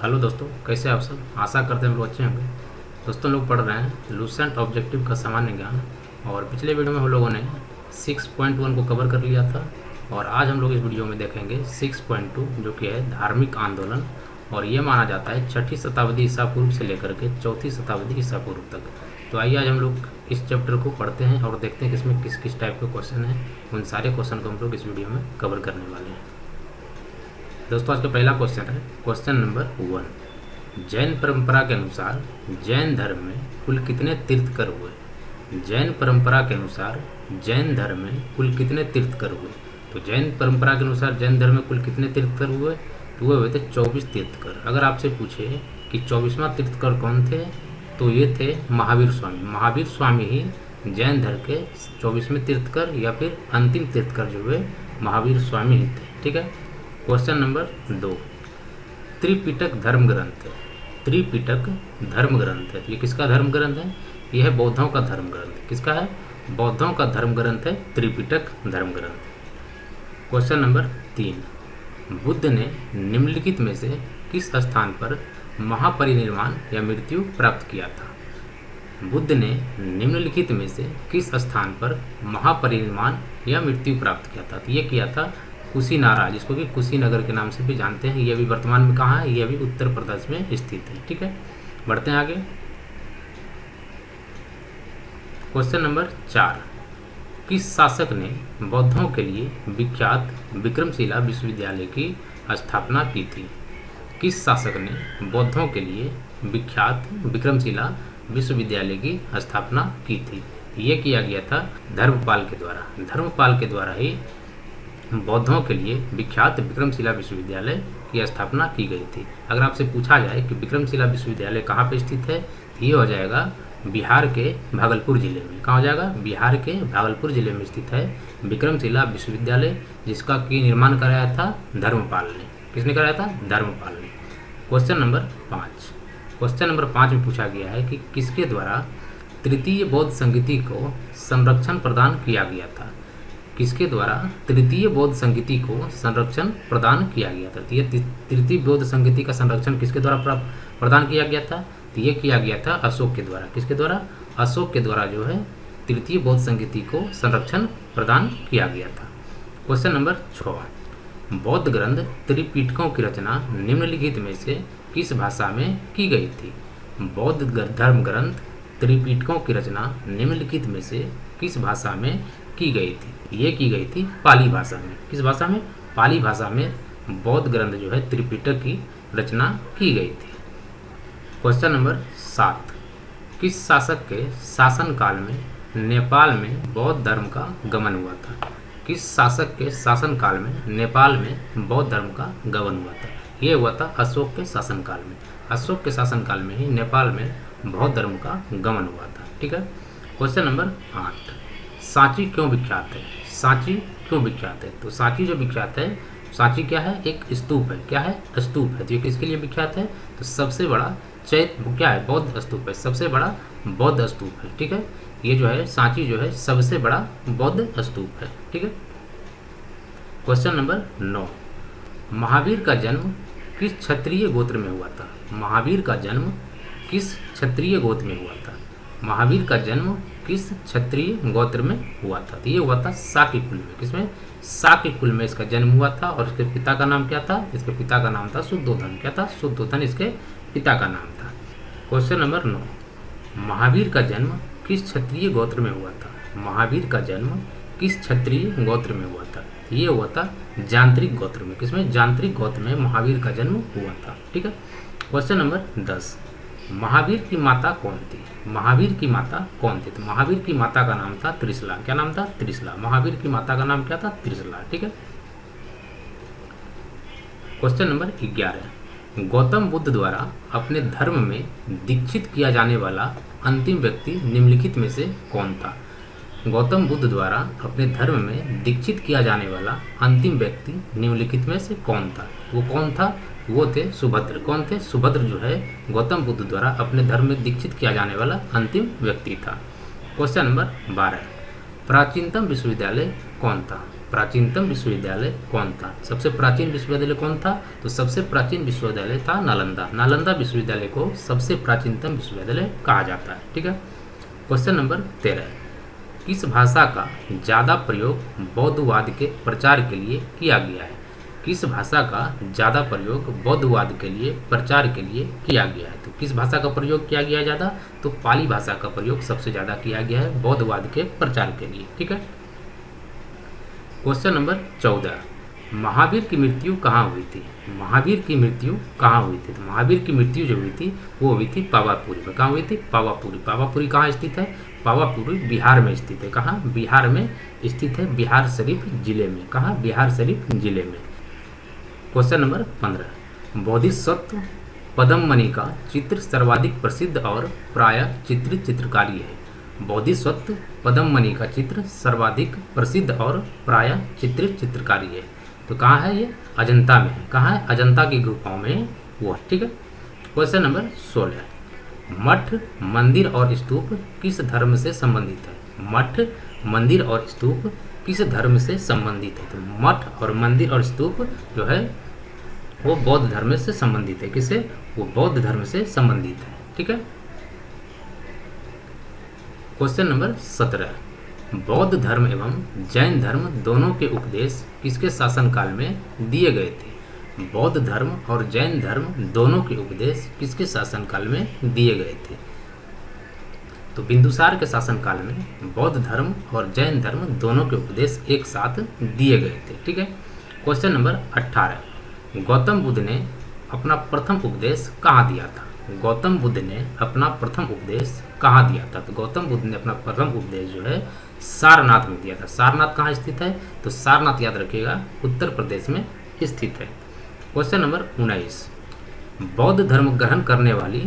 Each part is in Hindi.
हेलो दोस्तों, कैसे आप सब। आशा करते हैं हम लोग अच्छे होंगे। दोस्तों, लोग पढ़ रहे हैं लूसेंट ऑब्जेक्टिव का सामान्य ज्ञान। और पिछले वीडियो में हम लोगों ने 6.1 को कवर कर लिया था और आज हम लोग इस वीडियो में देखेंगे 6.2 जो कि है धार्मिक आंदोलन। और ये माना जाता है 6ठी शताब्दी ईसा पूर्व से लेकर के 4ठी शताब्दी ईसा पूर्व तक। तो आइए आज हम लोग इस चैप्टर को पढ़ते हैं और देखते हैं कि इसमें किस किस टाइप के क्वेश्चन हैं। उन सारे क्वेश्चन को हम लोग इस वीडियो में कवर करने वाले हैं। दोस्तों, आज का पहला क्वेश्चन है क्वेश्चन नंबर 1। जैन परंपरा के अनुसार जैन धर्म में कुल कितने तीर्थकर हुए। जैन परंपरा के अनुसार जैन धर्म में कुल कितने तीर्थकर हुए। तो जैन परंपरा के अनुसार जैन धर्म में कुल कितने तीर्थकर हुए, तो हुए थे 24 तीर्थकर। अगर आपसे पूछे कि 24वां तीर्थकर कौन थे, तो ये थे महावीर स्वामी। महावीर स्वामी ही जैन धर्म के 24वें तीर्थकर या फिर अंतिम तीर्थकर जो हुए महावीर स्वामी ही थे। ठीक है। Question number 2। त्रिपिटक धर्म ग्रंथ है। त्रिपिटक धर्म ग्रंथ है, ये किसका धर्म ग्रंथ है? यह है बौद्धों का धर्म ग्रंथ। किसका है? बौद्धों का धर्म ग्रंथ है त्रिपिटक धर्म ग्रंथ। Question number 3। बुद्ध ने निम्नलिखित में से किस स्थान पर महापरिनिर्वाण या मृत्यु प्राप्त किया था। बुद्ध ने निम्नलिखित में से किस स्थान पर महापरिनिर्वाण या मृत्यु प्राप्त किया था। तो ये किया था कुशीनारा, जिसको कि कुशीनगर के नाम से भी जानते हैं। यह भी वर्तमान में कहाँ है? यह भी उत्तर प्रदेश में स्थित है। ठीक है, बढ़ते हैं आगे। Question number 4। किस शासक ने बौद्धों के लिए विख्यात विक्रमशिला विश्वविद्यालय की स्थापना की थी। किस शासक ने बौद्धों के लिए विख्यात विक्रमशिला विश्वविद्यालय की स्थापना की थी। यह किया गया था धर्मपाल के द्वारा। धर्मपाल के द्वारा ही बौद्धों के लिए विख्यात विक्रमशिला विश्वविद्यालय की स्थापना की गई थी। अगर आपसे पूछा जाए कि विक्रमशिला विश्वविद्यालय कहाँ पे स्थित है, तो ये हो जाएगा बिहार के भागलपुर जिले में। कहाँ हो जाएगा? बिहार के भागलपुर जिले में स्थित है विक्रमशिला विश्वविद्यालय, जिसका की निर्माण कराया था धर्मपाल ने। किसने कराया था? धर्मपाल ने। Question number 5। क्वेश्चन नंबर 5 में पूछा गया है कि किसके द्वारा तृतीय बौद्ध संगीति को संरक्षण प्रदान किया गया था। किसके द्वारा तृतीय बौद्ध संगीति को संरक्षण प्रदान किया गया था। तो ये तृतीय बौद्ध संगीति का संरक्षण किसके द्वारा प्रदान किया गया था? तो ये किया गया था अशोक के द्वारा। किसके द्वारा? अशोक के द्वारा जो है तृतीय बौद्ध संगीति को संरक्षण प्रदान किया गया था। Question number 6। बौद्ध ग्रंथ त्रिपिटकों की रचना निम्नलिखित में से किस भाषा में की गई थी। बौद्ध धर्म ग्रंथ त्रिपिटकों की रचना निम्नलिखित में से किस भाषा में की गई थी। ये की गई थी पाली भाषा में। किस भाषा में? पाली भाषा में बौद्ध ग्रंथ जो है त्रिपिटक की रचना की गई थी। Question number 7। किस शासक के शासनकाल में नेपाल में बौद्ध धर्म का गमन हुआ था। किस शासक के शासनकाल में नेपाल में बौद्ध धर्म का गमन हुआ था। ये हुआ था अशोक के शासनकाल में। अशोक के शासनकाल में ही नेपाल में बौद्ध धर्म का गमन हुआ था। ठीक है। Question number 8। सांची क्यों विख्यात है। सांची क्यों विख्यात है? तो सांची जो विख्यात है, सांची क्या है? एक स्तूप है। क्या है? स्तूप है। तो ये किसके लिए विख्यात है? तो सबसे बड़ा क्या है? बौद्ध स्तूप है। सबसे बड़ा बौद्ध स्तूप है। ठीक है, ये जो है सांची जो है सबसे बड़ा बौद्ध स्तूप है। ठीक है। Question number 9। महावीर का जन्म किस क्षत्रिय गोत्र में हुआ था। महावीर का जन्म किस क्षत्रिय गोत्र में हुआ था। महावीर का जन्म किस क्षत्रिय गोत्र में हुआ था। तो ये हुआ था शाक्य कुल में। किसमें? शाक्य कुल में इसका जन्म हुआ था। और इसके पिता का नाम क्या था? इसके पिता का नाम था शुद्धोधन। क्या था? शुद्धोधन इसके पिता का नाम था। Question number 9। महावीर का जन्म किस क्षत्रिय गोत्र में हुआ था। महावीर का जन्म किस क्षत्रिय गोत्र में हुआ था। ये हुआ था जांत्रिक गोत्र में। किसमें? जांत्रिक गोत्र में महावीर का जन्म हुआ था। ठीक है। Question number 10। महावीर की माता कौन थी। महावीर की माता कौन थी? तो महावीर की माता का नाम था त्रिशला। क्या नाम था? त्रिशला। महावीर की माता का नाम क्या था? त्रिशला। ठीक है। Question number 11। गौतम बुद्ध द्वारा अपने धर्म में दीक्षित किया जाने वाला अंतिम व्यक्ति निम्नलिखित में से कौन था। गौतम बुद्ध द्वारा अपने धर्म में दीक्षित किया जाने वाला अंतिम व्यक्ति निम्नलिखित में से कौन था। वो कौन था? वो थे सुभद्र। कौन थे? सुभद्र जो है गौतम बुद्ध द्वारा अपने धर्म में दीक्षित किया जाने वाला अंतिम व्यक्ति था। Question number 12। प्राचीनतम विश्वविद्यालय कौन था। प्राचीनतम विश्वविद्यालय कौन था? सबसे प्राचीन विश्वविद्यालय कौन था? तो सबसे प्राचीन विश्वविद्यालय था नालंदा। नालंदा विश्वविद्यालय को सबसे प्राचीनतम विश्वविद्यालय कहा जाता है। ठीक है। क्वेश्चन नंबर 13, किस भाषा का ज़्यादा प्रयोग बौद्धवाद के प्रचार के लिए किया गया है? किस भाषा का ज़्यादा प्रयोग बौद्धवाद के लिए प्रचार के लिए किया गया है? तो किस भाषा का प्रयोग किया गया है ज़्यादा? तो पाली भाषा का प्रयोग सबसे ज़्यादा किया गया है बौद्धवाद के प्रचार के लिए। ठीक है। क्वेश्चन नंबर 14, महावीर की मृत्यु कहाँ हुई थी? महावीर की मृत्यु कहाँ हुई थी? तो महावीर की मृत्यु जो हुई थी वो हुई थी पावापुरी में। कहाँ हुई थी? पावापुरी। पावापुरी कहाँ स्थित है? पावापुरी बिहार में स्थित है। कहाँ? बिहार में स्थित है, बिहार शरीफ जिले में। कहाँ? बिहार शरीफ जिले में। क्वेश्चन नंबर 15, बोधिसत्व पद्ममणि का चित्र सर्वाधिक प्रसिद्ध और प्रायः चित्रित चित्रकारी है। बोधिसत्व पद्ममणि का चित्र सर्वाधिक प्रसिद्ध और प्रायः चित्रित चित्रकारी है। तो कहाँ है ये? अजंता में है। कहाँ है? अजंता की गुफाओं में वो है। ठीक है। क्वेश्चन नंबर 16, मठ, मंदिर और स्तूप किस धर्म से संबंधित है? मठ, मंदिर और स्तूप किस धर्म से संबंधित है? तो मठ और मंदिर और स्तूप जो है वो बौद्ध धर्म से संबंधित है। किसे? वो बौद्ध धर्म से संबंधित है। ठीक है। क्वेश्चन नंबर 17, बौद्ध धर्म एवं जैन धर्म दोनों के उपदेश किसके शासनकाल में दिए गए थे? बौद्ध धर्म और जैन धर्म दोनों के उपदेश किसके शासनकाल में दिए गए थे? तो बिंदुसार के शासनकाल में बौद्ध धर्म और जैन धर्म दोनों के उपदेश एक साथ दिए गए थे। ठीक है। क्वेश्चन नंबर 18, गौतम बुद्ध ने अपना प्रथम उपदेश कहाँ दिया था? गौतम बुद्ध ने अपना प्रथम उपदेश कहाँ दिया था? तो गौतम बुद्ध ने अपना प्रथम उपदेश जो है सारनाथ में दिया था। सारनाथ कहाँ स्थित है? तो सारनाथ याद रखिएगा उत्तर प्रदेश में स्थित है। क्वेश्चन नंबर 19, बौद्ध धर्म ग्रहण करने वाली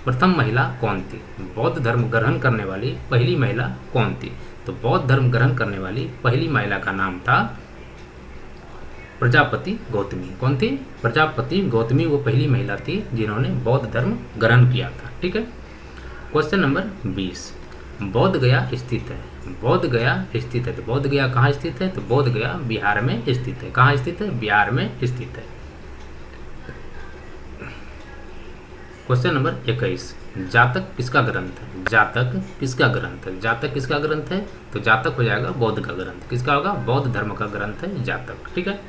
प्रथम महिला कौन थी? बौद्ध धर्म ग्रहण करने वाली पहली महिला कौन थी? तो बौद्ध धर्म ग्रहण करने वाली पहली महिला का नाम था प्रजापति गौतमी। कौन थी? प्रजापति गौतमी वो पहली महिला थी जिन्होंने बौद्ध धर्म ग्रहण किया था। ठीक है। क्वेश्चन नंबर 20, बोध गया स्थित है। बोध गया स्थित है। तो बोध गया कहाँ स्थित है? तो बोध गया बिहार में स्थित है। कहाँ स्थित है? बिहार में स्थित है। क्वेश्चन नंबर 21, जातक किसका ग्रंथ है? जातक किसका ग्रंथ है? जातक किसका ग्रंथ है? तो जातक हो जाएगा बौद्ध का ग्रंथ। किसका होगा? बौद्ध धर्म का ग्रंथ है जातक। ठीक है।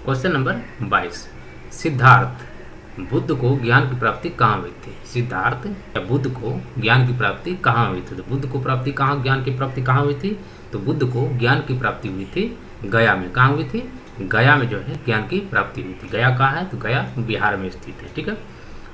क्वेश्चन नंबर 22, सिद्धार्थ बुद्ध को ज्ञान की प्राप्ति कहाँ हुई थी? सिद्धार्थ या बुद्ध को ज्ञान की प्राप्ति कहाँ हुई थी? तो बुद्ध को प्राप्ति कहाँ, ज्ञान की प्राप्ति कहाँ हुई थी? तो बुद्ध को ज्ञान की प्राप्ति हुई थी गया में। कहाँ हुई थी? गया में जो है ज्ञान की प्राप्ति हुई थी। गया कहाँ है? तो गया बिहार में स्थित है। ठीक है।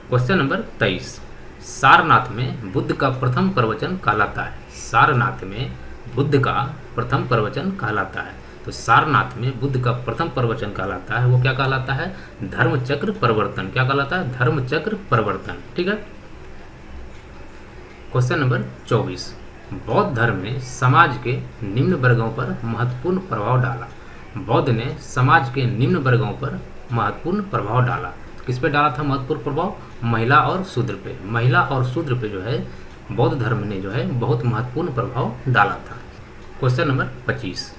क्वेश्चन नंबर 23, सारनाथ में बुद्ध का प्रथम प्रवचन कहलाता है। सारनाथ में बुद्ध का प्रथम प्रवचन कहलाता है। तो सारनाथ में बुद्ध का प्रथम प्रवचन कहलाता है, वो क्या कहलाता है? धर्मचक्र प्रवर्तन। क्या कहलाता है? धर्मचक्र प्रवर्तन। ठीक है। क्वेश्चन नंबर 24, बौद्ध धर्म ने समाज के निम्न वर्गों पर महत्वपूर्ण प्रभाव डाला। बौद्ध ने समाज के निम्न वर्गों पर महत्वपूर्ण प्रभाव डाला। किस पे डाला था महत्वपूर्ण प्रभाव? महिला और शूद्र पे। महिला और शूद्र पे जो है बौद्ध धर्म ने जो है बहुत महत्वपूर्ण प्रभाव डाला था। क्वेश्चन नंबर 25,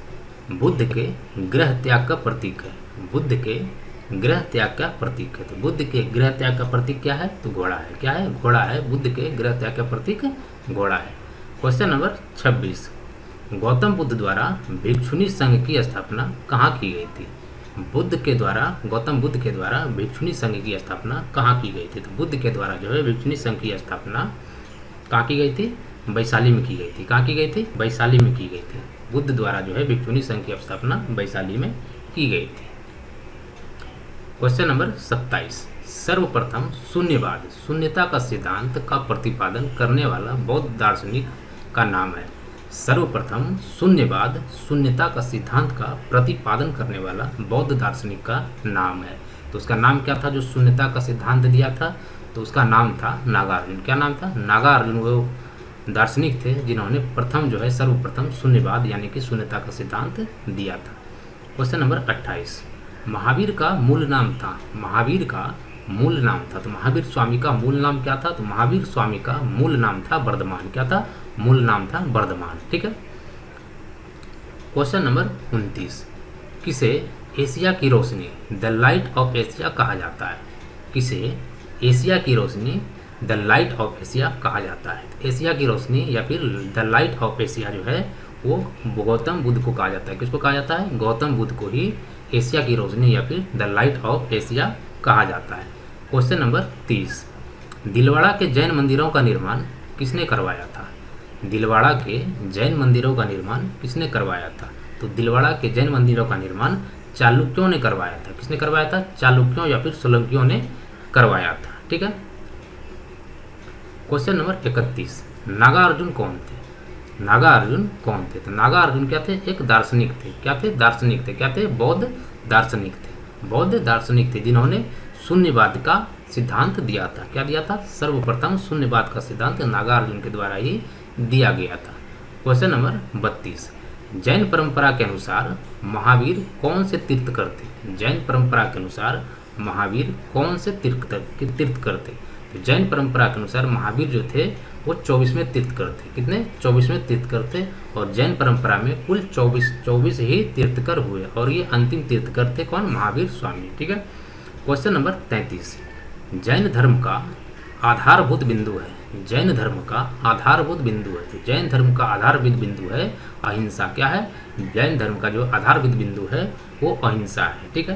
बुद्ध के गृह त्याग का प्रतीक है। बुद्ध के गृह त्याग का प्रतीक है। तो बुद्ध के गृह त्याग का प्रतीक क्या है? तो घोड़ा है। क्या है? घोड़ा है। बुद्ध के गृह त्याग का प्रतीक घोड़ा है। क्वेश्चन नंबर 26, गौतम बुद्ध द्वारा भिक्षुणी संघ की स्थापना कहाँ की गई थी? बुद्ध के द्वारा, गौतम बुद्ध के द्वारा भिक्षुणी संघ की स्थापना कहाँ की गई थी? तो बुद्ध के द्वारा जो है भिक्षुणी संघ की स्थापना कहाँ की गई थी? वैशाली में की गई थी। कहाँ की गई थी? वैशाली में की गई थी। बुद्ध द्वारा जो है भिक्षुणी संघ की स्थापना वैशाली में की गई थी। क्वेश्चन नंबर 27, सर्वप्रथम शून्यवाद, शून्यता का सिद्धांत का प्रतिपादन करने वाला बौद्ध दार्शनिक का नाम है। सर्वप्रथम शून्यवाद, शून्यता का सिद्धांत का प्रतिपादन करने वाला बौद्ध दार्शनिक का नाम है। तो उसका नाम क्या था जो शून्यता का सिद्धांत दिया था? तो उसका नाम था नागार्जुन। क्या नाम था? नागार्जुन वो दार्शनिक थे जिन्होंने प्रथम जो है सर्वप्रथम शून्यवाद यानी कि शून्यता का सिद्धांत दिया था। क्वेश्चन नंबर 28, महावीर का मूल नाम था। महावीर का मूल नाम था। तो महावीर स्वामी का मूल नाम क्या था? तो महावीर स्वामी का मूल नाम था वर्धमान। क्या था? मूल नाम था वर्धमान। ठीक है। क्वेश्चन नंबर 29, किसे एशिया की रोशनी द लाइट ऑफ एशिया कहा जाता है? किसे एशिया की रोशनी द लाइट ऑफ एशिया कहा जाता है? एशिया की रोशनी या फिर द लाइट ऑफ एशिया जो है वो गौतम बुद्ध को कहा जाता है। किसको कहा जाता है? गौतम बुद्ध को ही एशिया की रोशनी या फिर द लाइट ऑफ एशिया कहा जाता है। क्वेश्चन नंबर 30, दिलवाड़ा के जैन मंदिरों का निर्माण किसने करवाया था? दिलवाड़ा के जैन मंदिरों का निर्माण किसने करवाया था? तो दिलवाड़ा के जैन मंदिरों का निर्माण चालुक्यों ने करवाया था। किसने करवाया था? चालुक्यों या फिर सोलंकियों ने करवाया था। ठीक है। क्वेश्चन नंबर 31, नागार्जुन कौन थे? नागार्जुन कौन थे? तो नागार्जुन क्या थे? एक दार्शनिक थे। क्या थे? दार्शनिक थे। क्या थे? बौद्ध दार्शनिक थे। बौद्ध दार्शनिक थे जिन्होंने शून्यवाद का सिद्धांत दिया था। क्या दिया था? सर्वप्रथम शून्यवाद का सिद्धांत नागार्जुन के द्वारा ही दिया गया था। क्वेश्चन नंबर 32, जैन परंपरा के अनुसार महावीर कौन से तीर्थकर थे? जैन परंपरा के अनुसार महावीर कौन से तीर्थकर थे? तो जैन परंपरा के अनुसार महावीर जो थे वो 24वें तीर्थकर थे। कितने? 24वें तीर्थकर थे। और जैन परंपरा में कुल 24 ही तीर्थकर हुए और ये अंतिम तीर्थकर थे। कौन? महावीर स्वामी। ठीक है। क्वेश्चन नंबर 33, जैन धर्म का आधारभूत बिंदु है। जैन धर्म का आधारभूत बिंदु है। तो जैन धर्म का आधारभूत बिंदु है अहिंसा। क्या है? जैन धर्म का जो आधारभूत बिंदु है वो अहिंसा है। ठीक है।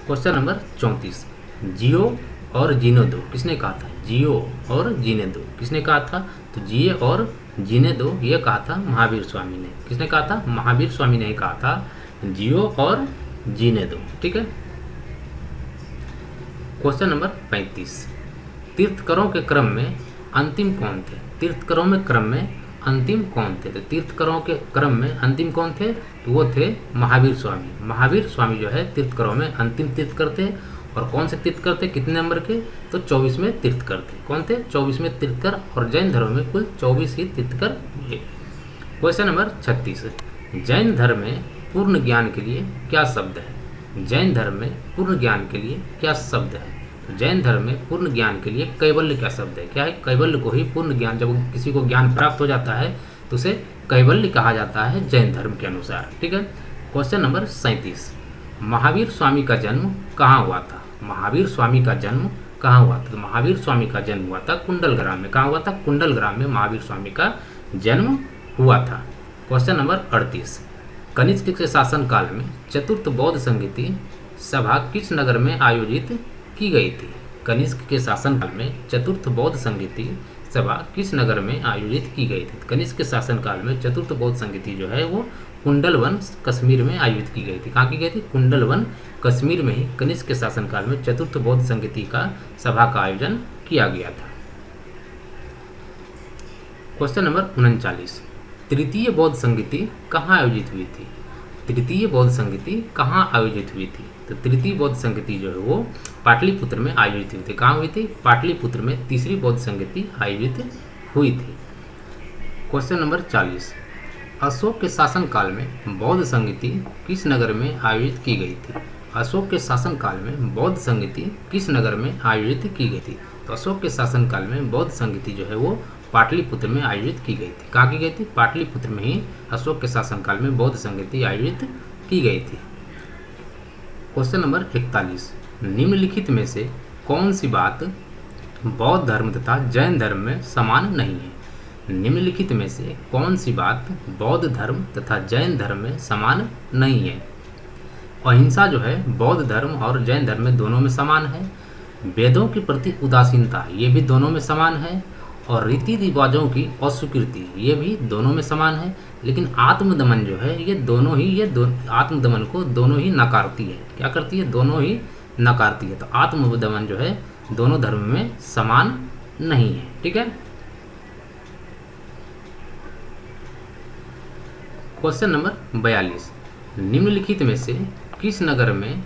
क्वेश्चन नंबर 34, जियो और जीने दो किसने कहा था? जियो और जीने दो किसने कहा था? तो जिए और जीने दो ये कहा था महावीर स्वामी ने। किसने कहा था? महावीर स्वामी ने कहा था जियो और जीने दो। ठीक है। क्वेश्चन नंबर 35, तीर्थकरों के क्रम में अंतिम कौन थे? तीर्थकरों में क्रम में अंतिम कौन थे? तो तीर्थकरों के क्रम में अंतिम कौन थे? तो वो थे महावीर स्वामी। महावीर स्वामी जो है तीर्थकरों में अंतिम तीर्थकर थे। और कौन से तीर्थकर थे? कितने नंबर के? तो 24वें तीर्थकर थे। कौन थे? 24वें तीर्थकर। और जैन धर्म में कुल 24 ही तीर्थकर हुए। क्वेश्चन नंबर 36, जैन धर्म में पूर्ण ज्ञान के लिए क्या शब्द है? जैन धर्म में पूर्ण ज्ञान के लिए क्या शब्द है? जैन धर्म में पूर्ण ज्ञान के लिए कैवल्य क्या शब्द है? क्या है? कैवल्य को ही पूर्ण ज्ञान, जब किसी को ज्ञान प्राप्त हो जाता है तो उसे कैवल्य कहा जाता है जैन धर्म के अनुसार। ठीक है। क्वेश्चन नंबर 37, महावीर स्वामी का जन्म कहाँ हुआ था? महावीर स्वामी का जन्म कहाँ हुआ था? तो महावीर स्वामी का जन्म हुआ था कुंडलग्राम में। कहाँ हुआ था? कुंडलग्राम में महावीर स्वामी का जन्म हुआ था। क्वेश्चन नंबर 38, कनिष्क के शासनकाल में चतुर्थ बौद्ध संगीति सभा किस नगर में आयोजित की गई थी? कनिष्क के शासनकाल में चतुर्थ बौद्ध संगीति सभा किस नगर में आयोजित की गई थी? कनिष्क के शासनकाल में चतुर्थ बौद्ध संगीति जो है वो कुंडलवन कश्मीर में आयोजित की गई थी। कहाँ की गई थी? कुंडलवन कश्मीर में ही कनिष्क के शासनकाल में चतुर्थ बौद्ध संगीति का सभा का आयोजन किया गया था। क्वेश्चन नंबर 39, तृतीय बौद्ध संगीति कहाँ आयोजित हुई थी? तृतीय बौद्ध संगीति कहाँ आयोजित हुई थी? तो तृतीय बौद्ध संगीति जो है वो पाटलिपुत्र में आयोजित हुई थी। कहाँ हुई थी? पाटलिपुत्र में तीसरी बौद्ध संगीति आयोजित हुई थी। क्वेश्चन नंबर 40, अशोक के शासनकाल में बौद्ध संगीति किस नगर में आयोजित की गई थी? अशोक के शासनकाल में बौद्ध संगीति किस नगर में आयोजित की गई थी? तो अशोक के शासनकाल में बौद्ध संगीति जो है वो पाटलिपुत्र में आयोजित की गई थी। कहाँ की गई थी? पाटलिपुत्र में ही अशोक के शासनकाल में बौद्ध संगीति आयोजित की गई थी। क्वेश्चन नंबर 41, निम्नलिखित में से कौन सी बात बौद्ध धर्म तथा जैन धर्म में समान नहीं है? निम्नलिखित में से कौन सी बात बौद्ध धर्म तथा जैन धर्म में समान नहीं है? अहिंसा जो है बौद्ध धर्म और जैन धर्म में दोनों में समान है। वेदों के प्रति उदासीनता ये भी दोनों में समान है। और रीति रिवाजों की अस्वीकृति ये भी दोनों में समान है। लेकिन आत्मदमन जो है ये दोनों ही आत्मदमन को दोनों ही नकारती है। क्या करती है? दोनों ही नकारती है। तो आत्मदमन जो है दोनों धर्म में समान नहीं है। ठीक है। क्वेश्चन नंबर 42, निम्नलिखित में से किस नगर में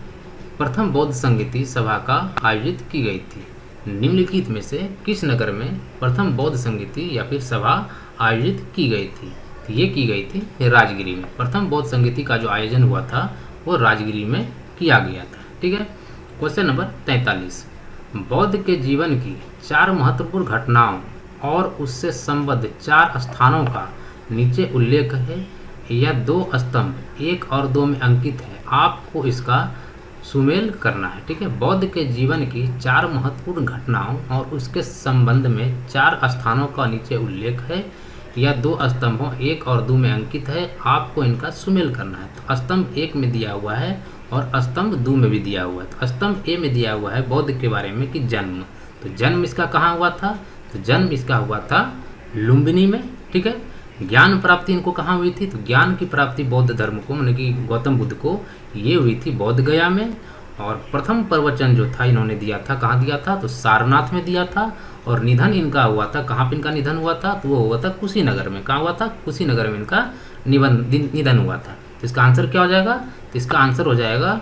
प्रथम बौद्ध संगीति सभा का आयोजित की गई थी? निम्नलिखित में से किस नगर में प्रथम बौद्ध संगीति या फिर सभा आयोजित की गई थी? तो ये की गई थी राजगिरी में। प्रथम बौद्ध संगीति का जो आयोजन हुआ था वो राजगिरी में किया गया था। ठीक है। क्वेश्चन नंबर 43, बौद्ध के जीवन की 4 महत्वपूर्ण घटनाओं और उससे संबद्ध 4 स्थानों का नीचे उल्लेख है। यह 2 स्तंभ 1 और 2 में अंकित है आपको इसका सुमेल करना है। ठीक है, बौद्ध के जीवन की 4 महत्वपूर्ण घटनाओं और उसके संबंध में 4 स्थानों का नीचे उल्लेख है। यह 2 स्तंभों 1 और 2 में अंकित है। आपको इनका सुमेल करना है। तो स्तंभ 1 में दिया हुआ है और स्तंभ 2 में भी दिया हुआ है। तो स्तंभ ए में दिया हुआ है बौद्ध के बारे में कि जन्म, तो जन्म इसका कहाँ हुआ था? तो जन्म इसका हुआ था लुम्बिनी में। ठीक है, ज्ञान प्राप्ति इनको कहाँ हुई थी? तो ज्ञान की प्राप्ति बौद्ध धर्म को, मतलब कि गौतम बुद्ध को, ये हुई थी बोध गया में। और प्रथम प्रवचन जो था इन्होंने दिया था, कहाँ दिया था? तो सारनाथ में दिया था। और निधन इनका हुआ था, कहाँ पे इनका निधन हुआ था? तो वो हुआ था कुशीनगर में। कहाँ हुआ था? कुशीनगर में इनका निधन हुआ था। तो इसका आंसर क्या हो जाएगा? तो इसका आंसर हो जाएगा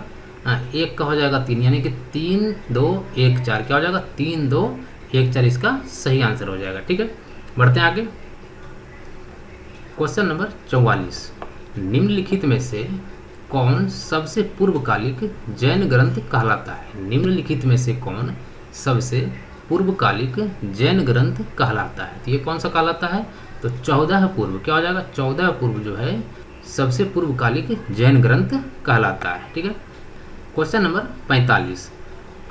एक का हो जाएगा 3, यानी कि 3 2 1 4। क्या हो जाएगा? 3 2 1 4 इसका सही आंसर हो जाएगा। ठीक है, बढ़ते हैं आगे। क्वेश्चन नंबर 44, निम्नलिखित में से कौन सबसे पूर्वकालिक जैन ग्रंथ कहलाता है? निम्नलिखित में से कौन सबसे पूर्वकालिक जैन ग्रंथ कहलाता है? तो ये कौन सा कहलाता है? तो 14 पूर्व। क्या हो जाएगा? 14 पूर्व जो है सबसे पूर्वकालिक जैन ग्रंथ कहलाता है। ठीक है, क्वेश्चन नंबर 45,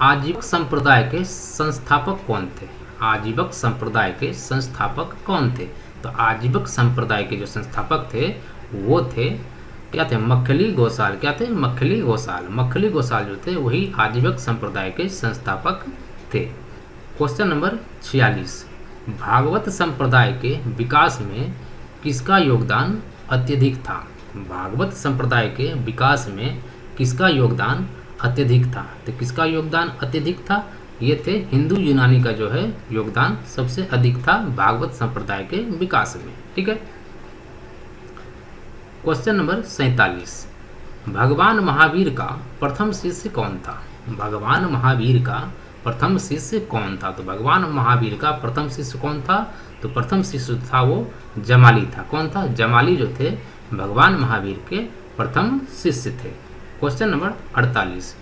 आजीवक संप्रदाय के संस्थापक कौन थे? आजीवक संप्रदाय के संस्थापक कौन थे? तो आजीवक संप्रदाय के जो संस्थापक थे वो थे, क्या थे? मक्खली गोसाल। क्या थे? मक्खली गोसाल। मक्खली गोसाल जो थे वही आजीवक संप्रदाय के संस्थापक थे। क्वेश्चन नंबर 46, भागवत संप्रदाय के विकास में किसका योगदान अत्यधिक था? भागवत संप्रदाय के विकास में किसका योगदान अत्यधिक था? तो किसका योगदान अत्यधिक था? ये थे हिंदू यूनानी का जो है योगदान सबसे अधिक था भागवत संप्रदाय के विकास में। ठीक है, क्वेश्चन नंबर 47, भगवान महावीर का प्रथम शिष्य कौन था? भगवान महावीर का प्रथम शिष्य कौन था? तो भगवान महावीर का प्रथम शिष्य कौन था? तो प्रथम शिष्य था वो जमाली था। कौन था? जमाली जो थे भगवान महावीर के प्रथम शिष्य थे। क्वेश्चन नंबर 48,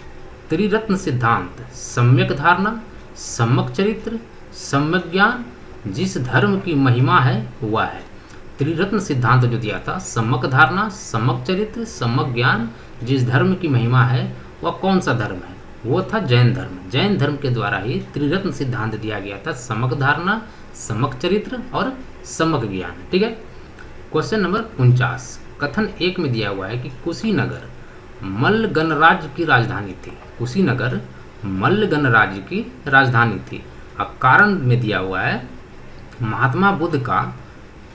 त्रिरत्न सिद्धांत सम्यक धारणा, सम्यक चरित्र, सम्यक ज्ञान, जिस धर्म की महिमा है वह है। त्रिरत्न सिद्धांत जो दिया था, सम्यक धारणा, सम्यक चरित्र, सम्यक ज्ञान, जिस धर्म की महिमा है वह कौन सा धर्म है? वो था जैन धर्म। जैन धर्म के द्वारा ही त्रिरत्न सिद्धांत दिया गया था, सम्यक धारणा, सम्यक चरित्र और सम्यक ज्ञान। ठीक है, क्वेश्चन नंबर 49, कथन 1 में दिया हुआ है कि कुशीनगर मल्ल गणराज्य की राजधानी थी। कुशीनगर मल्ल गणराज्य की राजधानी थी। अब कारण में दिया हुआ है महात्मा बुद्ध का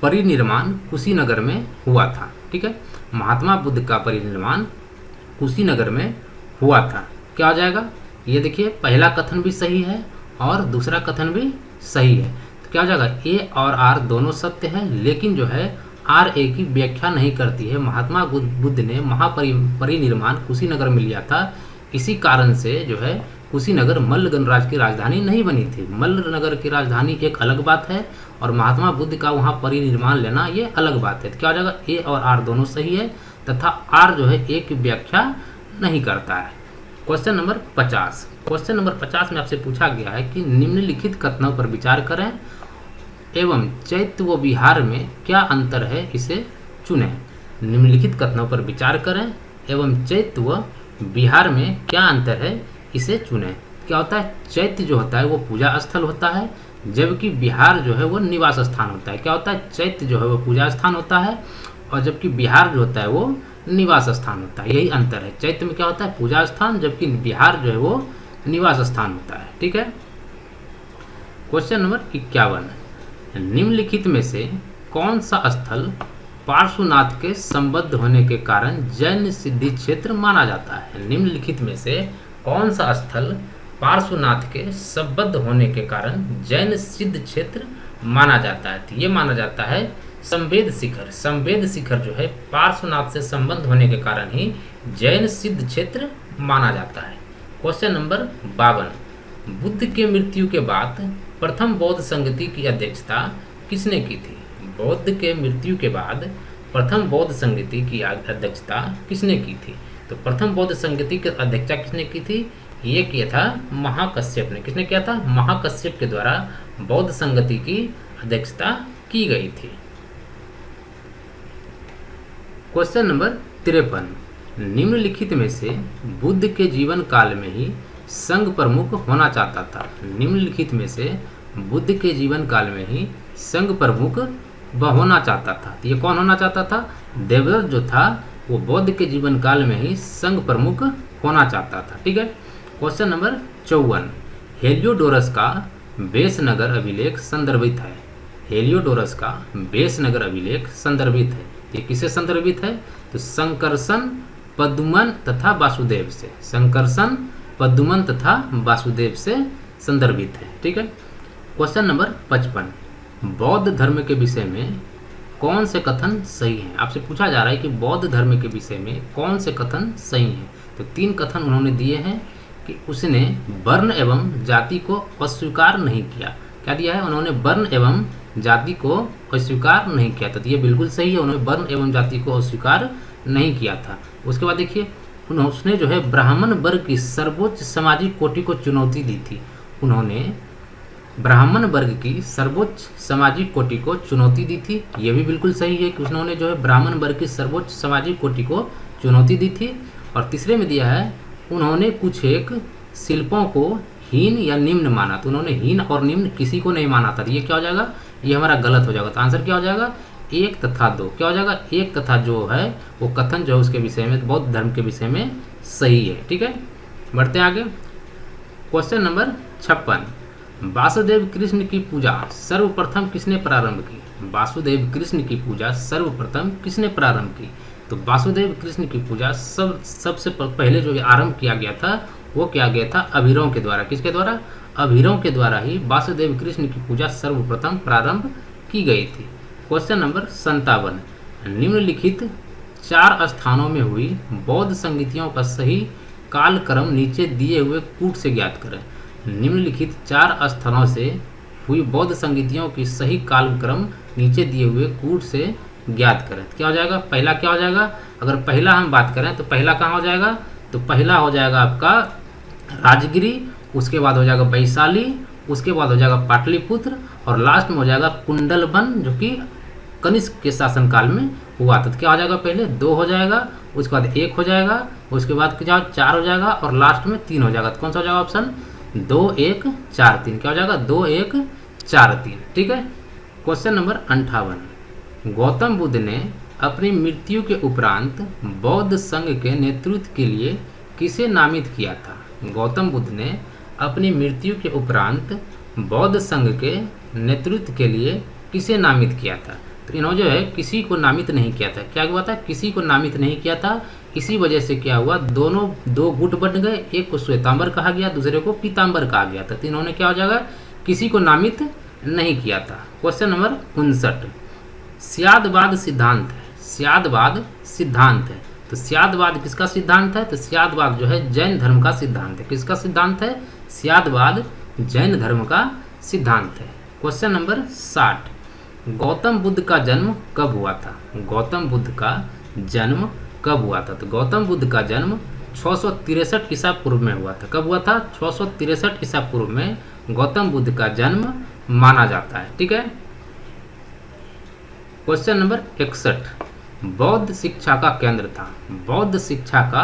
परिनिर्माण कुशीनगर में हुआ था। ठीक है, महात्मा बुद्ध का परिनिर्माण कुशीनगर में हुआ था। क्या हो जाएगा? ये देखिए, पहला कथन भी सही है और दूसरा कथन भी सही है। तो क्या हो जाएगा? ए और आर दोनों सत्य है, लेकिन जो है आर ए की व्याख्या नहीं करती है। महात्मा बुद्ध ने महापरिनिर्माण कुशीनगर में लिया था, इसी कारण से जो है कुशीनगर मल्ल गणराज्य की राजधानी नहीं बनी थी। मल्ल नगर की राजधानी एक अलग बात है और महात्मा बुद्ध का वहाँ परिनिर्माण लेना ये अलग बात है। तो क्या हो जाएगा? ए और आर दोनों सही है तथा आर जो है ए की व्याख्या नहीं करता है। क्वेश्चन नंबर 50, क्वेश्चन नंबर 50 में आपसे पूछा गया है कि निम्नलिखित कथनों पर विचार करें एवं चैत्य व विहार में क्या अंतर है, इसे चुनें। निम्नलिखित कथनों पर विचार करें एवं चैत्य व विहार में क्या अंतर है, इसे चुनें। क्या होता है? चैत्य जो होता है वो पूजा स्थल होता है, जबकि विहार जो है वो निवास स्थान होता है। क्या होता है? चैत्य जो है वो पूजा स्थान होता है और जबकि विहार जो होता है वो निवास स्थान होता है। यही अंतर है। चैत्य में क्या होता है? पूजा स्थान, जबकि विहार जो है वो निवास स्थान होता है। ठीक है, क्वेश्चन नंबर 51, निम्नलिखित में से कौन सा स्थल पार्श्वनाथ के संबद्ध होने के कारण जैन सिद्धि क्षेत्र माना जाता है? निम्नलिखित में से कौन सा स्थल पार्श्वनाथ के संबद्ध होने के कारण जैन सिद्ध क्षेत्र माना जाता है? तो ये माना जाता है संवेद शिखर। संवेद शिखर जो है पार्श्वनाथ से संबंध होने के कारण ही जैन सिद्ध क्षेत्र माना जाता है। क्वेश्चन नंबर 52, बुद्ध के मृत्यु के बाद प्रथम बौद्ध संगति की अध्यक्षता किसने की थी? बौद्ध के मृत्यु के बाद प्रथम बौद्ध संगति की अध्यक्षता किसने की थी? तो प्रथम बौद्ध संगति की अध्यक्षता किसने की थी? ये किया था महाकश्यप ने। किसने किया था? महाकश्यप के द्वारा बौद्ध संगति की अध्यक्षता की गई थी। क्वेश्चन नंबर 53, निम्नलिखित में से बुद्ध के जीवन काल में ही संघ प्रमुख होना चाहता था। निम्नलिखित में से बुद्ध के जीवन काल में ही संघ प्रमुख होना चाहता था। तो ये कौन होना चाहता था? देवदत्त जो था वो बौद्ध के जीवन काल में ही संघ प्रमुख होना चाहता था। ठीक है। क्वेश्चन नंबर 54, हेलियोडोरस का बेसनगर अभिलेख संदर्भित है। हेलियोडोरस का बेसनगर अभिलेख संदर्भित है। ये किसे संदर्भित है? तो संकर्षण, पद्मन तथा वासुदेव से। संकर्षण, पद्मन तथा वासुदेव से संदर्भित है। ठीक है। क्वेश्चन नंबर 55, बौद्ध धर्म के विषय में कौन से कथन सही हैं? आपसे पूछा जा रहा है कि बौद्ध धर्म के विषय में कौन से कथन सही हैं। तो 3 कथन उन्होंने दिए हैं कि उसने वर्ण एवं जाति को अस्वीकार नहीं किया। क्या दिया है? उन्होंने वर्ण एवं जाति को अस्वीकार नहीं किया था। तो ये बिल्कुल सही है, उन्होंने वर्ण एवं जाति को अस्वीकार नहीं किया था। उसके बाद देखिए, उसने जो है ब्राह्मण वर्ग की सर्वोच्च सामाजिक कोटि को चुनौती दी थी। उन्होंने ब्राह्मण वर्ग की सर्वोच्च सामाजिक कोटि को चुनौती दी थी। ये भी बिल्कुल सही है कि उन्होंने जो है ब्राह्मण वर्ग की सर्वोच्च सामाजिक कोटि को चुनौती दी थी। और तीसरे में दिया है, उन्होंने कुछ एक शिल्पों को हीन या निम्न माना। तो उन्होंने हीन और निम्न किसी को नहीं माना था। तो ये क्या हो जाएगा? ये हमारा गलत हो जाएगा। तो आंसर क्या हो जाएगा? 1 तथा 2। क्या हो जाएगा? 1 तथा जो है वो कथन जो है उसके विषय में, बौद्ध धर्म के विषय में सही है। ठीक है। बढ़ते आगे। क्वेश्चन नंबर 56, वासुदेव कृष्ण की पूजा सर्वप्रथम किसने प्रारंभ की? वासुदेव कृष्ण की पूजा सर्वप्रथम किसने प्रारंभ की? तो वासुदेव कृष्ण की पूजा सबसे पहले जो आरंभ किया गया था वो किया गया था अभीरों के द्वारा। किसके द्वारा? अभीरों के द्वारा ही वासुदेव कृष्ण की पूजा सर्वप्रथम प्रारंभ की गई थी। क्वेश्चन नंबर 57, निम्नलिखित 4 स्थानों में हुई बौद्ध संगीतियों का सही कालक्रम नीचे दिए हुए कूट से ज्ञात करें। निम्नलिखित 4 स्थानों से हुई बौद्ध संगीतियों की सही कालक्रम नीचे दिए हुए कूट से ज्ञात करें। क्या हो जाएगा? पहला क्या हो जाएगा? अगर पहला हम बात करें तो पहला कहाँ हो जाएगा? तो पहला हो जाएगा आपका राजगिरी, उसके बाद हो जाएगा वैशाली, उसके बाद हो जाएगा पाटलिपुत्र और लास्ट में हो जाएगा कुंडलवन, जो कि कनिष्क के शासनकाल में हुआ था। तो क्या हो जाएगा? पहले 2 हो जाएगा, उसके बाद 1 हो जाएगा, उसके बाद क्या 4 हो जाएगा और लास्ट में 3 हो जाएगा। तो कौन सा हो जाएगा ऑप्शन? 2 1 4 3। क्या हो जाएगा? 2 1 4 3। ठीक है। क्वेश्चन नंबर 58, गौतम बुद्ध ने अपनी मृत्यु के उपरांत बौद्ध संघ के नेतृत्व के लिए किसे नामित किया था? गौतम बुद्ध ने अपनी मृत्यु के उपरांत बौद्ध संघ के नेतृत्व के लिए किसे नामित किया था? तो इन्होंने जो है किसी को नामित नहीं किया था। क्या हुआ था? किसी को नामित नहीं किया था। इसी वजह से क्या हुआ? दोनों 2 गुट बन गए। एक को श्वेतांबर कहा गया, दूसरे को पीतांबर कहा गया था। तो इन्होंने क्या हो जाएगा? किसी को नामित नहीं किया था। क्वेश्चन नंबर 59, स्यादवाद सिद्धांत है। स्यादवाद सिद्धांत है। तो स्यादवाद किसका सिद्धांत है? तो स्यादवाद जो है जैन धर्म का सिद्धांत है। किसका सिद्धांत है? स्यादवाद जैन धर्म का सिद्धांत है। क्वेश्चन नंबर 60, गौतम बुद्ध का जन्म कब हुआ था? गौतम बुद्ध का जन्म कब हुआ था? तो गौतम बुद्ध का जन्म 663 ईसा पूर्व में हुआ था। कब हुआ था? 663 ईसा पूर्व में गौतम बुद्ध का जन्म माना जाता है। ठीक है। क्वेश्चन नंबर 61, बौद्ध शिक्षा का केंद्र था। बौद्ध शिक्षा का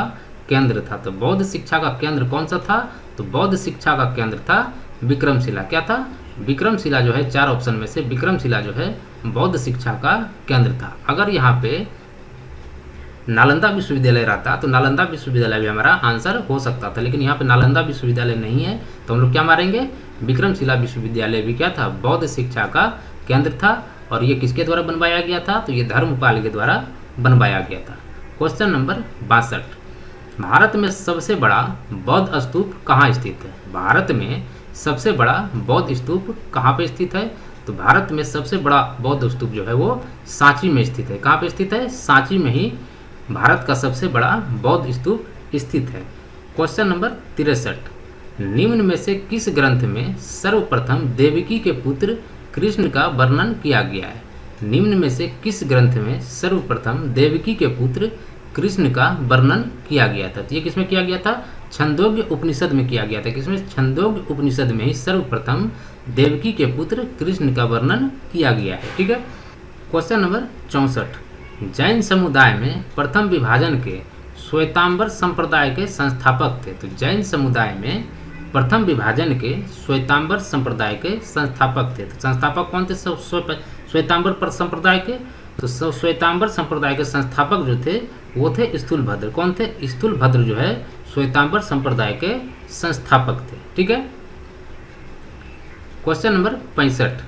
केंद्र था। तो बौद्ध शिक्षा का केंद्र कौन सा था? तो बौद्ध शिक्षा का केंद्र था विक्रमशिला। क्या था? विक्रमशिला जो है 4 ऑप्शन में से विक्रमशिला जो है बौद्ध शिक्षा का केंद्र था। अगर यहाँ पे नालंदा विश्वविद्यालय रहता तो नालंदा विश्वविद्यालय भी हमारा आंसर हो सकता था, लेकिन यहाँ पे नालंदा विश्वविद्यालय नहीं है तो हम लोग क्या मारेंगे? विक्रमशिला विश्वविद्यालय भी क्या था? बौद्ध शिक्षा का केंद्र था। और ये किसके द्वारा बनवाया गया था? तो ये धर्मपाल के द्वारा बनवाया गया था। क्वेश्चन नंबर 62, भारत में सबसे बड़ा बौद्ध स्तूप कहाँ स्थित है? भारत में सबसे बड़ा बौद्ध स्तूप कहाँ पे स्थित है? तो भारत में सबसे बड़ा बौद्ध स्तूप जो है वो सांची में स्थित है। कहाँ पे स्थित है? सांची में ही भारत का सबसे बड़ा बौद्ध स्तूप स्थित है। क्वेश्चन नंबर 63, निम्न में से किस ग्रंथ में सर्वप्रथम देवकी के पुत्र कृष्ण का वर्णन किया गया है? निम्न में से किस ग्रंथ में सर्वप्रथम देवकी के पुत्र कृष्ण का वर्णन किया गया था? तो ये किसमें किया गया था? छंदोग्य उपनिषद में किया गया था। किसमें? छंदोग्य उपनिषद में ही सर्वप्रथम देवकी के पुत्र कृष्ण का वर्णन किया गया है। ठीक है। क्वेश्चन नंबर 64, जैन समुदाय में प्रथम विभाजन के श्वेतांबर संप्रदाय के संस्थापक थे। तो जैन समुदाय में प्रथम विभाजन के श्वेतांबर संप्रदाय के संस्थापक थे। तो संस्थापक कौन थे? श्वेतांबर संप्रदाय के। तो श्वेतांबर संप्रदाय के संस्थापक जो थे वो थे स्थूलभद्र। कौन थे? स्थूलभद्र जो है श्वेतांबर संप्रदाय के संस्थापक थे। ठीक है। क्वेश्चन नंबर 65,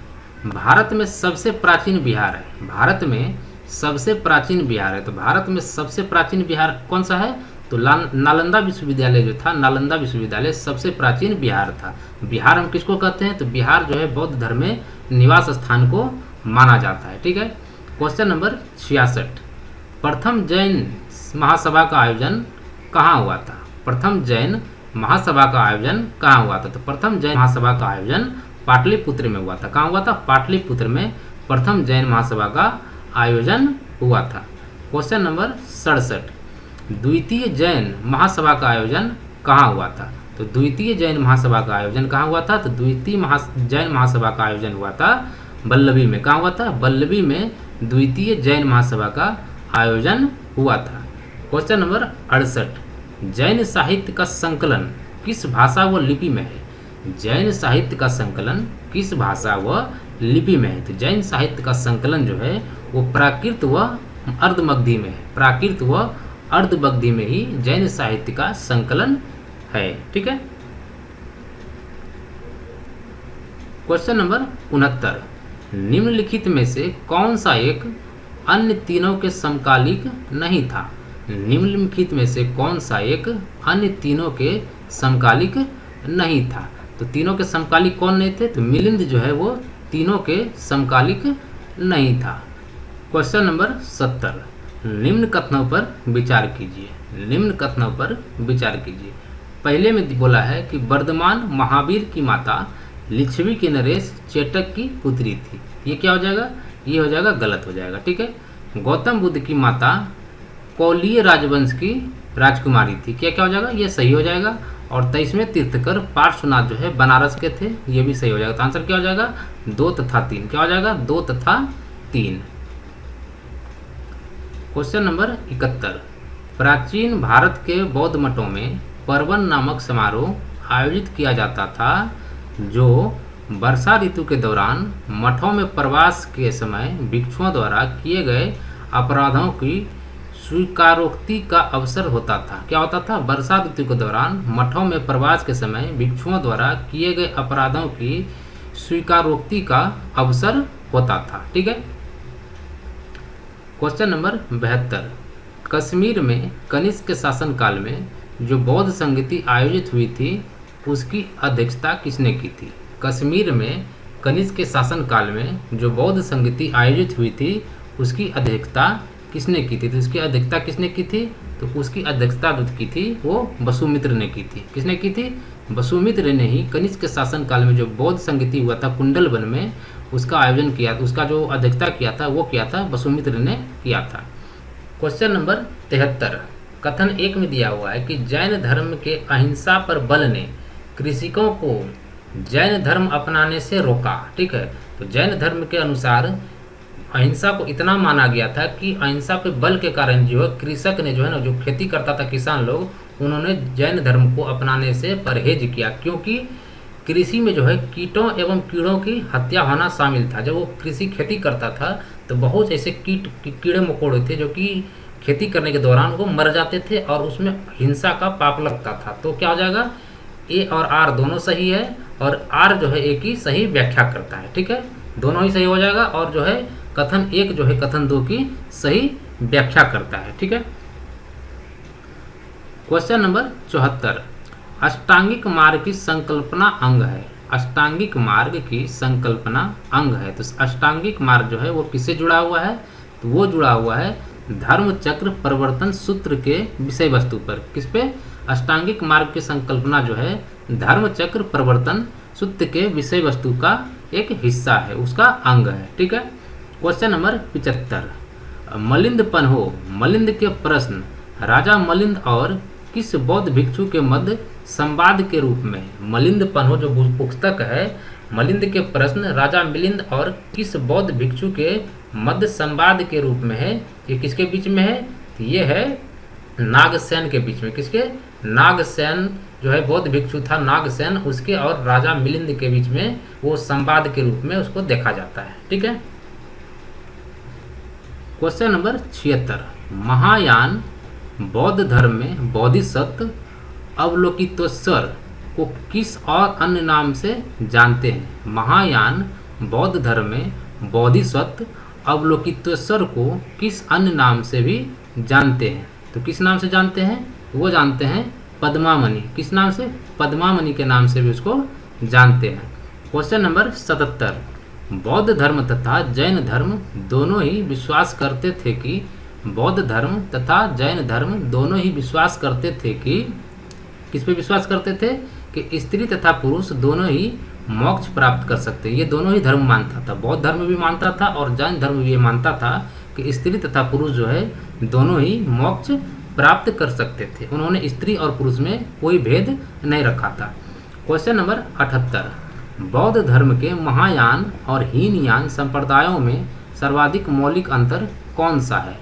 भारत में सबसे प्राचीन विहार है। भारत में सबसे प्राचीन विहार है। तो भारत में सबसे प्राचीन विहार कौन सा है? तो नालंदा विश्वविद्यालय जो था, नालंदा विश्वविद्यालय सबसे प्राचीन विहार था। विहार हम किसको कहते हैं? तो विहार जो है बौद्ध धर्म में निवास स्थान को माना जाता है। ठीक है। क्वेश्चन नंबर 66, प्रथम जैन महासभा का आयोजन कहाँ हुआ था? प्रथम जैन महासभा का आयोजन कहाँ हुआ था? तो प्रथम जैन महासभा का आयोजन पाटलिपुत्र में हुआ था। कहाँ हुआ था? पाटलिपुत्र में प्रथम जैन महासभा का आयोजन हुआ था। क्वेश्चन नंबर 67, द्वितीय जैन महासभा का आयोजन कहाँ हुआ था? तो द्वितीय जैन महासभा का आयोजन कहाँ हुआ था? तो द्वितीय जैन महासभा का आयोजन हुआ था वल्लभी में। कहाँ हुआ था? वल्लभी में द्वितीय जैन महासभा का आयोजन हुआ था। क्वेश्चन नंबर 68, जैन साहित्य का संकलन किस भाषा व लिपि में है? जैन साहित्य का संकलन किस भाषा व लिपि में है? तो जैन साहित्य का संकलन जो है वो प्राकृत व अर्धमगधी में है। प्राकृत व अर्धमगधी में ही जैन साहित्य का संकलन है। ठीक है। क्वेश्चन नंबर 69, निम्नलिखित में से कौन सा एक अन्य तीनों के समकालिक नहीं था? निम्नलिखित में से कौन सा एक अन्य तीनों के समकालिक नहीं था? तो तीनों के समकालिक कौन नहीं थे? तो मिलिंद जो है वो तीनों के समकालिक नहीं था। क्वेश्चन नंबर 70, निम्न कथनों पर विचार कीजिए। निम्न कथनों पर विचार कीजिए। पहले में बोला है कि वर्धमान महावीर की माता लिच्छवी के नरेश चेटक की पुत्री थी। ये क्या हो जाएगा? ये हो जाएगा गलत हो जाएगा। ठीक है। गौतम बुद्ध की माता कौलीय राजवंश की राजकुमारी थी। क्या क्या हो जाएगा? ये सही हो जाएगा। और 23वें तीर्थकर पार्श्वनाथ जो है बनारस के थे। ये भी सही हो जाएगा। तो आंसर क्या हो जाएगा? 2 तथा 3। क्या हो जाएगा? 2 तथा 3। क्वेश्चन नंबर 71, प्राचीन भारत के बौद्ध मठों में पर्वन नामक समारोह आयोजित किया जाता था जो वर्षा ऋतु के दौरान मठों में प्रवास के समय भिक्षुओं द्वारा किए गए अपराधों की स्वीकारोक्ति का अवसर होता था। क्या होता था? वर्षा ऋतु के दौरान मठों में प्रवास के समय भिक्षुओं द्वारा किए गए अपराधों की स्वीकारोक्ति का अवसर होता था। ठीक है। क्वेश्चन नंबर 72, कश्मीर में कनिष्क के शासनकाल में जो बौद्ध संगति आयोजित हुई थी उसकी अध्यक्षता किसने की थी? कश्मीर में कनिष्क के शासनकाल में जो बौद्ध संगति आयोजित हुई थी उसकी अध्यक्षता किसने की थी? तो उसकी अध्यक्षता किसने की थी? तो उसकी अध्यक्षता जो की थी वो वसुमित्र ने की थी। किसने की थी? वसुमित्र ने ही कनिष्क के शासनकाल में जो बौद्ध संगति हुआ था कुंडलवन में उसका आयोजन किया। उसका जो अध्यक्षता किया था वो किया था वसुमित्र ने किया था। क्वेश्चन नंबर 73, कथन 1 में दिया हुआ है कि जैन धर्म के अहिंसा पर बल ने कृषकों को जैन धर्म अपनाने से रोका। ठीक है। तो जैन धर्म के अनुसार अहिंसा को इतना माना गया था कि अहिंसा पे बल के कारण जो है कृषक ने जो है ना जो खेती करता था किसान लोग उन्होंने जैन धर्म को अपनाने से परहेज किया, क्योंकि कृषि में जो है कीटों एवं कीड़ों की हत्या होना शामिल था। जब वो कृषि खेती करता था तो बहुत ऐसे कीड़े मकोड़े थे जो कि खेती करने के दौरान वो मर जाते थे और उसमें हिंसा का पाप लगता था। तो क्या हो जाएगा? ए और आर दोनों सही है और आर जो है ए की सही व्याख्या करता है। ठीक है। दोनों ही सही हो जाएगा और जो है कथन 1 जो है कथन 2 की सही व्याख्या करता है। ठीक है। क्वेश्चन नंबर 74, अष्टांगिक मार्ग की संकल्पना अंग है। अष्टांगिक मार्ग की संकल्पना अंग है। तो अष्टांगिक मार्ग जो है वो किससे जुड़ा हुआ है? तो वो जुड़ा हुआ है धर्म चक्र प्रवर्तन सूत्र के विषय वस्तु पर। किस पे? अष्टांगिक मार्ग की संकल्पना जो है धर्म चक्र प्रवर्तन सूत्र के विषय वस्तु का एक हिस्सा है, उसका अंग है। ठीक है। क्वेश्चन नंबर 75, मलिंद पन्हो मलिंद के प्रश्न राजा मलिंद और किस बौद्ध भिक्षु के मध्य संवाद के रूप में। मलिंद पन्हो जो पुस्तक है मलिंद के प्रश्न राजा मिलिंद और किस बौद्ध भिक्षु के मध्य संवाद के रूप में है। ये किसके बीच में है? ये है नागसेन के बीच में, किसके, नागसेन जो है बौद्ध भिक्षु था नागसेन, उसके और राजा मिलिंद के बीच में वो संवाद के रूप में उसको देखा जाता है। ठीक है। क्वेश्चन नंबर 76, महायान बौद्ध धर्म में बोधिसत्व अवलोकितेश्वर को किस और अन्य नाम से जानते हैं? महायान बौद्ध धर्म में बोधिसत्व अवलोकितेश्वर को किस अन्य नाम से भी जानते हैं? तो किस नाम से जानते हैं? वो जानते हैं पद्मामणि। किस नाम से? पद्मामणि के नाम से भी उसको जानते हैं। क्वेश्चन नंबर 77, बौद्ध धर्म तथा जैन धर्म दोनों ही विश्वास करते थे कि बौद्ध धर्म तथा जैन धर्म दोनों ही विश्वास करते थे कि किस पे विश्वास करते थे? कि स्त्री तथा पुरुष दोनों ही मोक्ष प्राप्त कर सकते हैं। ये दोनों ही धर्म मानता था, बौद्ध धर्म भी मानता था और जैन धर्म भी ये मानता था कि स्त्री तथा पुरुष जो है दोनों ही मोक्ष प्राप्त कर सकते थे। उन्होंने स्त्री और पुरुष में कोई भेद नहीं रखा था। क्वेश्चन नंबर 78, बौद्ध धर्म के महायान और हीनयान संप्रदायों में सर्वाधिक मौलिक अंतर कौन सा है?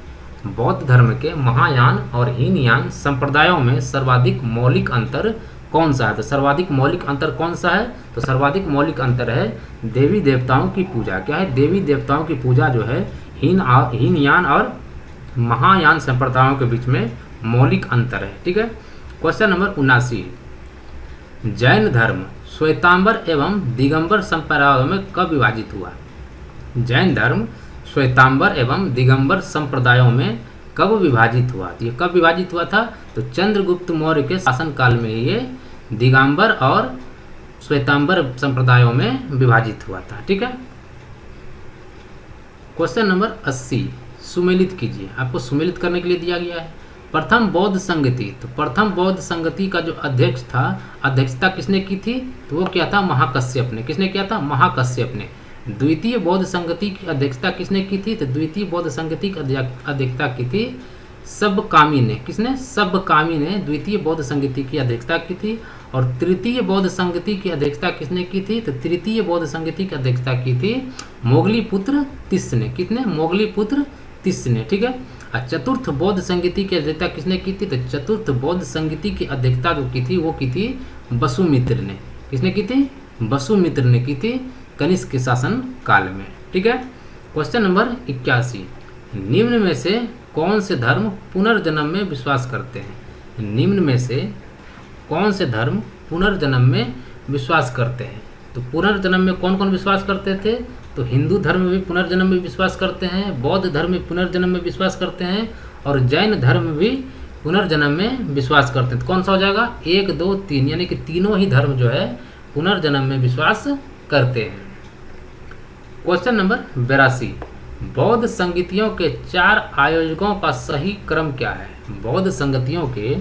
बौद्ध धर्म के महायान और हीनयान संप्रदायों में सर्वाधिक मौलिक अंतर कौन सा है? तो सर्वाधिक मौलिक अंतर कौन सा है? तो सर्वाधिक मौलिक अंतर है देवी देवताओं की पूजा। क्या है? देवी देवताओं की पूजा जो है हीनयान और महायान संप्रदायों के बीच में मौलिक अंतर है। ठीक है। क्वेश्चन नंबर 79, जैन धर्म श्वेतांबर एवं दिगंबर संप्रदायों में कब विभाजित हुआ? जैन धर्म श्वेतांबर एवं दिगंबर संप्रदायों में कब विभाजित हुआ? तो ये कब विभाजित हुआ था? तो चंद्रगुप्त मौर्य के शासनकाल में ये दिगंबर और श्वेतांबर संप्रदायों में विभाजित हुआ था। ठीक है। क्वेश्चन नंबर 80, सुमेलित कीजिए। आपको सुमेलित करने के लिए दिया गया है। प्रथम बौद्ध संगति, तो प्रथम बौद्ध संगति का जो अध्यक्ष था, अध्यक्षता किसने की थी? तो वो क्या था? महाकश्यप ने। किसने किया था? महाकश्यप ने। द्वितीय बौद्ध संगति की अध्यक्षता किसने की थी? तो द्वितीय बौद्ध संगति की अध्यक्षता की थी सबकामी ने। किसने? सबकामी ने द्वितीय बौद्ध संगति की अध्यक्षता की थी। और तृतीय बौद्ध संगति की अध्यक्षता किसने की थी? तो तृतीय बौद्ध संगति की अध्यक्षता की थी मोगलीपुत्र तिस्स ने। किसने? मोगलीपुत्र तिस्स ने। ठीक है। और चतुर्थ बौद्ध संगति की अध्यक्षता किसने की थी? तो चतुर्थ बौद्ध संगति की अध्यक्षता जो की थी वो की थी वसुमित्र ने। किसने की थी? वसुमित्र ने की थी कनिष्क के शासन काल में। ठीक है। क्वेश्चन नंबर 81, निम्न में से कौन से धर्म पुनर्जन्म में विश्वास करते हैं? निम्न में से कौन से धर्म पुनर्जन्म में विश्वास करते हैं? तो पुनर्जन्म में कौन कौन विश्वास करते थे? तो हिंदू धर्म भी पुनर्जन्म में विश्वास करते हैं, बौद्ध धर्म में पुनर्जन्म में विश्वास करते हैं और जैन धर्म भी पुनर्जन्म में विश्वास करते हैं। तो कौन सा हो जाएगा? 1, 2, 3, यानी कि तीनों ही धर्म जो है पुनर्जन्म में विश्वास करते हैं। क्वेश्चन नंबर 82, बौद्ध संगतियों के 4 आयोजकों का सही क्रम क्या है? बौद्ध संगतियों के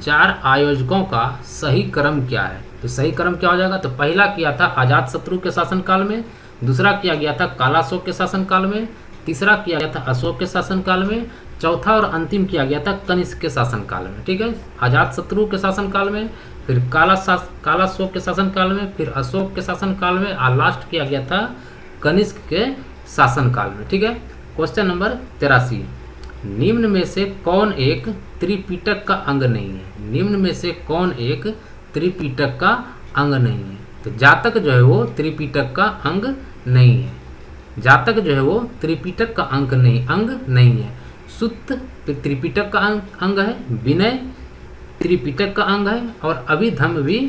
4 आयोजकों का सही क्रम क्या है? तो सही क्रम क्या हो जाएगा? तो पहला किया था अजातशत्रु के शासनकाल में, दूसरा किया गया था कालाशोक के शासनकाल में, तीसरा किया गया था अशोक के शासनकाल में, चौथा और अंतिम किया गया था कनिष्क के शासनकाल में। ठीक है। अजातशत्रु के शासनकाल में, फिर कालाशोक के शासनकाल में, फिर अशोक के शासनकाल में और लास्ट किया गया था कनिष्क के शासनकाल में। ठीक है। क्वेश्चन नंबर 83, निम्न में से कौन एक त्रिपिटक का अंग नहीं है? निम्न में से कौन एक त्रिपिटक का अंग नहीं है? तो जातक जो है वो त्रिपिटक का अंग नहीं है। जातक जो है वो त्रिपिटक का अंग नहीं है। सुत्त त्रिपिटक का अंग है, विनय त्रिपिटक का अंग है और अभिधम्म भी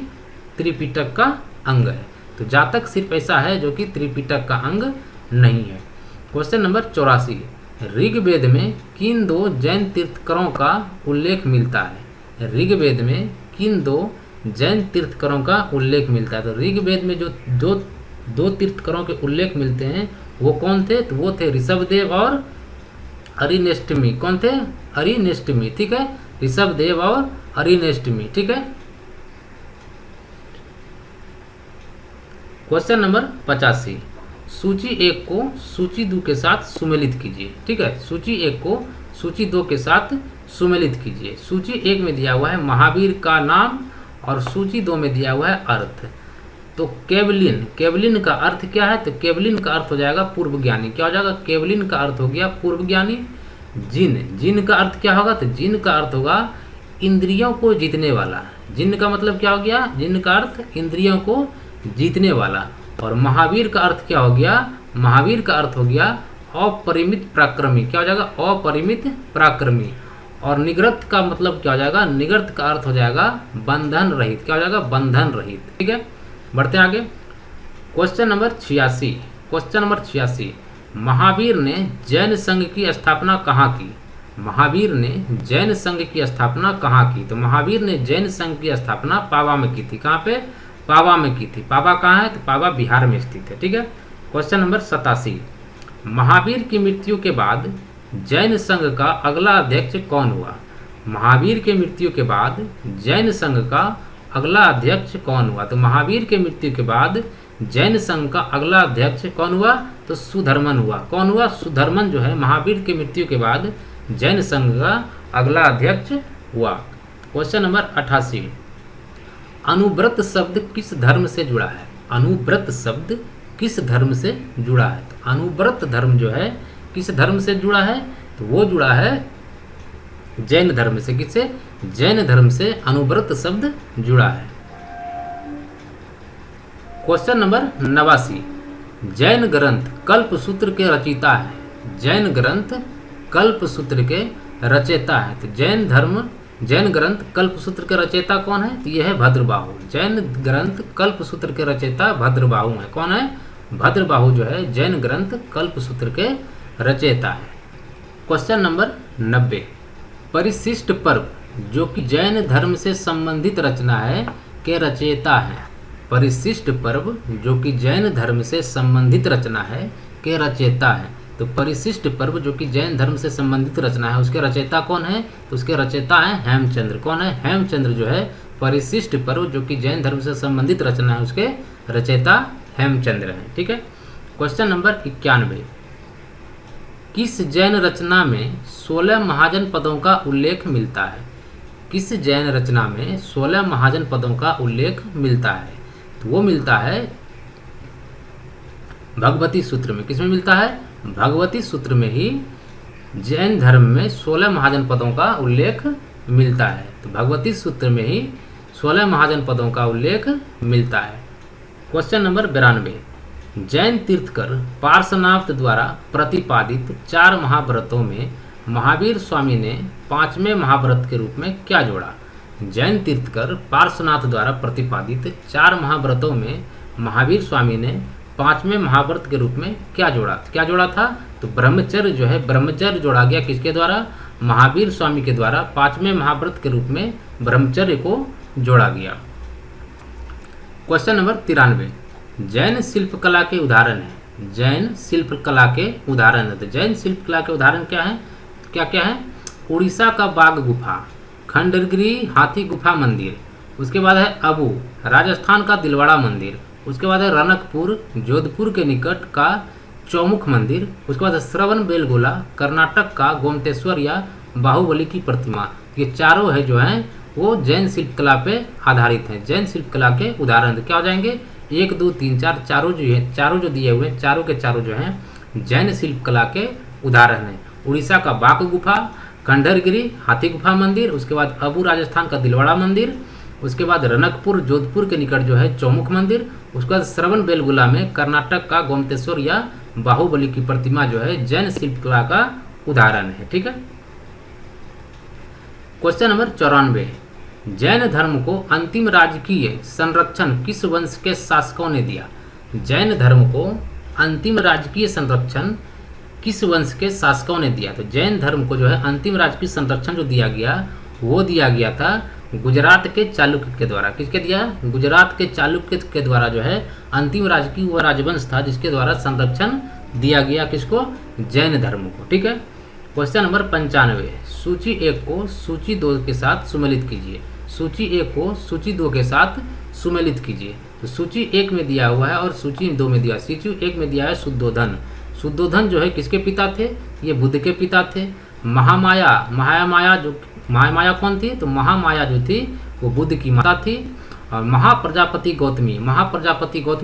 त्रिपिटक का अंग है। तो जातक सिर्फ ऐसा है जो कि त्रिपिटक का अंग नहीं है। क्वेश्चन नंबर 84, ऋग्वेद में किन 2 जैन तीर्थंकरों का उल्लेख मिलता है? ऋग्वेद में किन 2 जैन तीर्थंकरों का उल्लेख मिलता है? तो ऋग्वेद में जो 2 तीर्थंकरों के उल्लेख मिलते हैं वो कौन थे? तो वो थे ऋषभदेव और अरिनेष्टमी। कौन थे? अरिनेष्टमी। ठीक है। ऋषभदेव और अरिनेष्टमी। ठीक है। क्वेश्चन नंबर 85, सूची 1 को सूची 2 के साथ सुमेलित कीजिए। ठीक है। सूची 1 को सूची 2 के साथ सुमेलित कीजिए। सूची 1 में दिया हुआ है महावीर का नाम और सूची 2 में दिया हुआ है अर्थ। तो केवलिन का अर्थ क्या है? तो केवलिन का अर्थ हो जाएगा पूर्व ज्ञानी। क्या हो जाएगा? केवलिन का अर्थ हो गया पूर्व ज्ञानी। जिन, जिन का अर्थ क्या होगा? तो जिन का अर्थ होगा इंद्रियों को जीतने वाला। जिन का मतलब क्या हो गया? जिन का अर्थ इंद्रियों को जीतने वाला। और महावीर का अर्थ क्या हो गया? महावीर का अर्थ हो गया अपरिमित पराक्रमी। क्या हो जाएगा? अपरिमित पराक्रमी। और निगृत का मतलब क्या हो जाएगा? निगृत का अर्थ हो जाएगा बंधन रहित। क्या हो जाएगा? बंधन रहित। ठीक है, बढ़ते हैं आगे। Question number 86। Question number 86, Mahavir ने जैन संघ की स्थापना कहाँ की? महावीर ने जैन संघ की स्थापना कहाँ की? तो महावीर ने जैन संघ की स्थापना पावा में की थी। कहाँ पे? पावा में की थी। पावा कहाँ है? तो पावा बिहार में स्थित है। ठीक है, क्वेश्चन नंबर 87, महावीर की मृत्यु के बाद जैन संघ का अगला अध्यक्ष कौन हुआ? महावीर के मृत्यु के बाद जैन संघ का अगला अध्यक्ष कौन हुआ? तो महावीर के मृत्यु के बाद जैन संघ का अगला अध्यक्ष कौन हुआ? तो सुधर्मन हुआ। कौन हुआ? सुधर्मन जो है महावीर के मृत्यु के बाद जैन संघ का अगला अध्यक्ष हुआ। क्वेश्चन नंबर 88, अनुव्रत शब्द किस धर्म से जुड़ा है? अनुव्रत शब्द किस धर्म से जुड़ा है? तो अनुव्रत धर्म जो है किस धर्म से जुड़ा है? तो वो जुड़ा है जैन धर्म से। किससे? जैन धर्म से अनुव्रत शब्द जुड़ा है। क्वेश्चन नंबर 89, जैन ग्रंथ कल्पसूत्र के रचयिता है। जैन ग्रंथ कल्पसूत्र के रचयिता है। तो जैन ग्रंथ कल्पसूत्र के रचयिता कौन है? तो यह है भद्रबाहु। जैन ग्रंथ कल्पसूत्र के रचयिता भद्रबाहु है। कौन है? भद्रबाहु जो है जैन ग्रंथ कल्पसूत्र के रचयिता है। क्वेश्चन नंबर 90, परिशिष्ट पर्व जो कि जैन धर्म से संबंधित रचना है के रचयिता है। परिशिष्ट पर्व जो कि जैन धर्म से संबंधित रचना है के रचयिता है। तो परिशिष्ट पर्व जो कि जैन धर्म से संबंधित रचना है उसके रचयिता कौन है? तो उसके रचयिता है हेमचंद्र। कौन है? हेमचंद्र जो है परिशिष्ट पर्व जो कि जैन धर्म से संबंधित रचना है उसके रचयिता हेमचंद्र है। ठीक है, क्वेश्चन नंबर 91, किस जैन रचना में 16 महाजन पदों का उल्लेख मिलता है? किस जैन रचना में 16 महाजन पदों का उल्लेख मिलता है? तो वो मिलता है भगवती सूत्र में। किसमें मिलता है? भगवती सूत्र में ही जैन धर्म में 16 महाजन पदों का उल्लेख मिलता है। तो भगवती सूत्र में ही 16 महाजन पदों का उल्लेख मिलता है। क्वेश्चन नंबर 92, जैन तीर्थकर पार्श्वनाथ द्वारा प्रतिपादित 4 महाव्रतों में महावीर स्वामी ने 5वें महाव्रत के रूप में क्या जोड़ा? जैन तीर्थकर पार्श्वनाथ द्वारा प्रतिपादित 4 महाव्रतों में महावीर स्वामी ने 5वें महाव्रत के रूप में क्या जोड़ा? क्या जोड़ा था? तो ब्रह्मचर्य जो है, ब्रह्मचर्य जोड़ा गया। किसके द्वारा? महावीर स्वामी के द्वारा 5वें महाव्रत के रूप में ब्रह्मचर्य को जोड़ा गया। क्वेश्चन नंबर 93, जैन शिल्पकला के उदाहरण है। जैन शिल्पकला के उदाहरण है। तो जैन शिल्पकला के उदाहरण क्या है? क्या क्या है? उड़ीसा का बाघ गुफा, खंडगिरी हाथी गुफा मंदिर, उसके बाद है अबू, राजस्थान का दिलवाड़ा मंदिर, उसके बाद है रनकपुर जोधपुर के निकट का चौमुख मंदिर, उसके बाद है श्रवण बेलगोला कर्नाटक का गोमतेश्वर या बाहुबली की प्रतिमा। ये चारों है जो हैं वो जैन शिल्पकला पे आधारित हैं। जैन शिल्पकला के उदाहरण क्या हो जाएंगे? 1 2 3 4 चारों जो है, चारों जो दिए हुए चारों के चारों जो हैं जैन शिल्पकला के उदाहरण हैं। उड़ीसा का बाघ गुफा, खंडगिरी हाथी गुफा मंदिर, उसके बाद अबू राजस्थान का दिलवाड़ा मंदिर, उसके बाद रनकपुर जोधपुर के निकट जो है चौमुख मंदिर, उसके बाद श्रवण बेलगोला में कर्नाटक का गोमतेश्वर या बाहुबली की प्रतिमा जो है जैन शिल्पकला का उदाहरण है। ठीक है, क्वेश्चन नंबर 94, जैन धर्म को अंतिम राजकीय संरक्षण किस वंश के शासकों ने दिया? जैन धर्म को अंतिम राजकीय संरक्षण किस वंश के शासकों ने दिया? तो जैन धर्म को जो है अंतिम राजकीय संरक्षण जो दिया गया वो दिया गया था गुजरात के चालुक्य के द्वारा। किसके दिया? गुजरात के चालुक्य के द्वारा जो है अंतिम राजकीय वो राजवंश था जिसके द्वारा संरक्षण दिया गया किसको? जैन धर्म को। ठीक है, क्वेश्चन नंबर 95, सूची 1 को सूची 2 के साथ सुमेलित कीजिए। सूची 1 को सूची 2 के साथ सुमेलित कीजिए। तो सूची 1 में दिया हुआ है और सूची 2 में दिया। सूची 1 में दिया है शुद्धोधन। शुद्धोधन जो है किसके पिता थे? ये बुद्ध के पिता थे। महामाया कौन थी? तो महामाया जो थी वो बुद्ध की माता थी। और महाप्रजापति गौतमी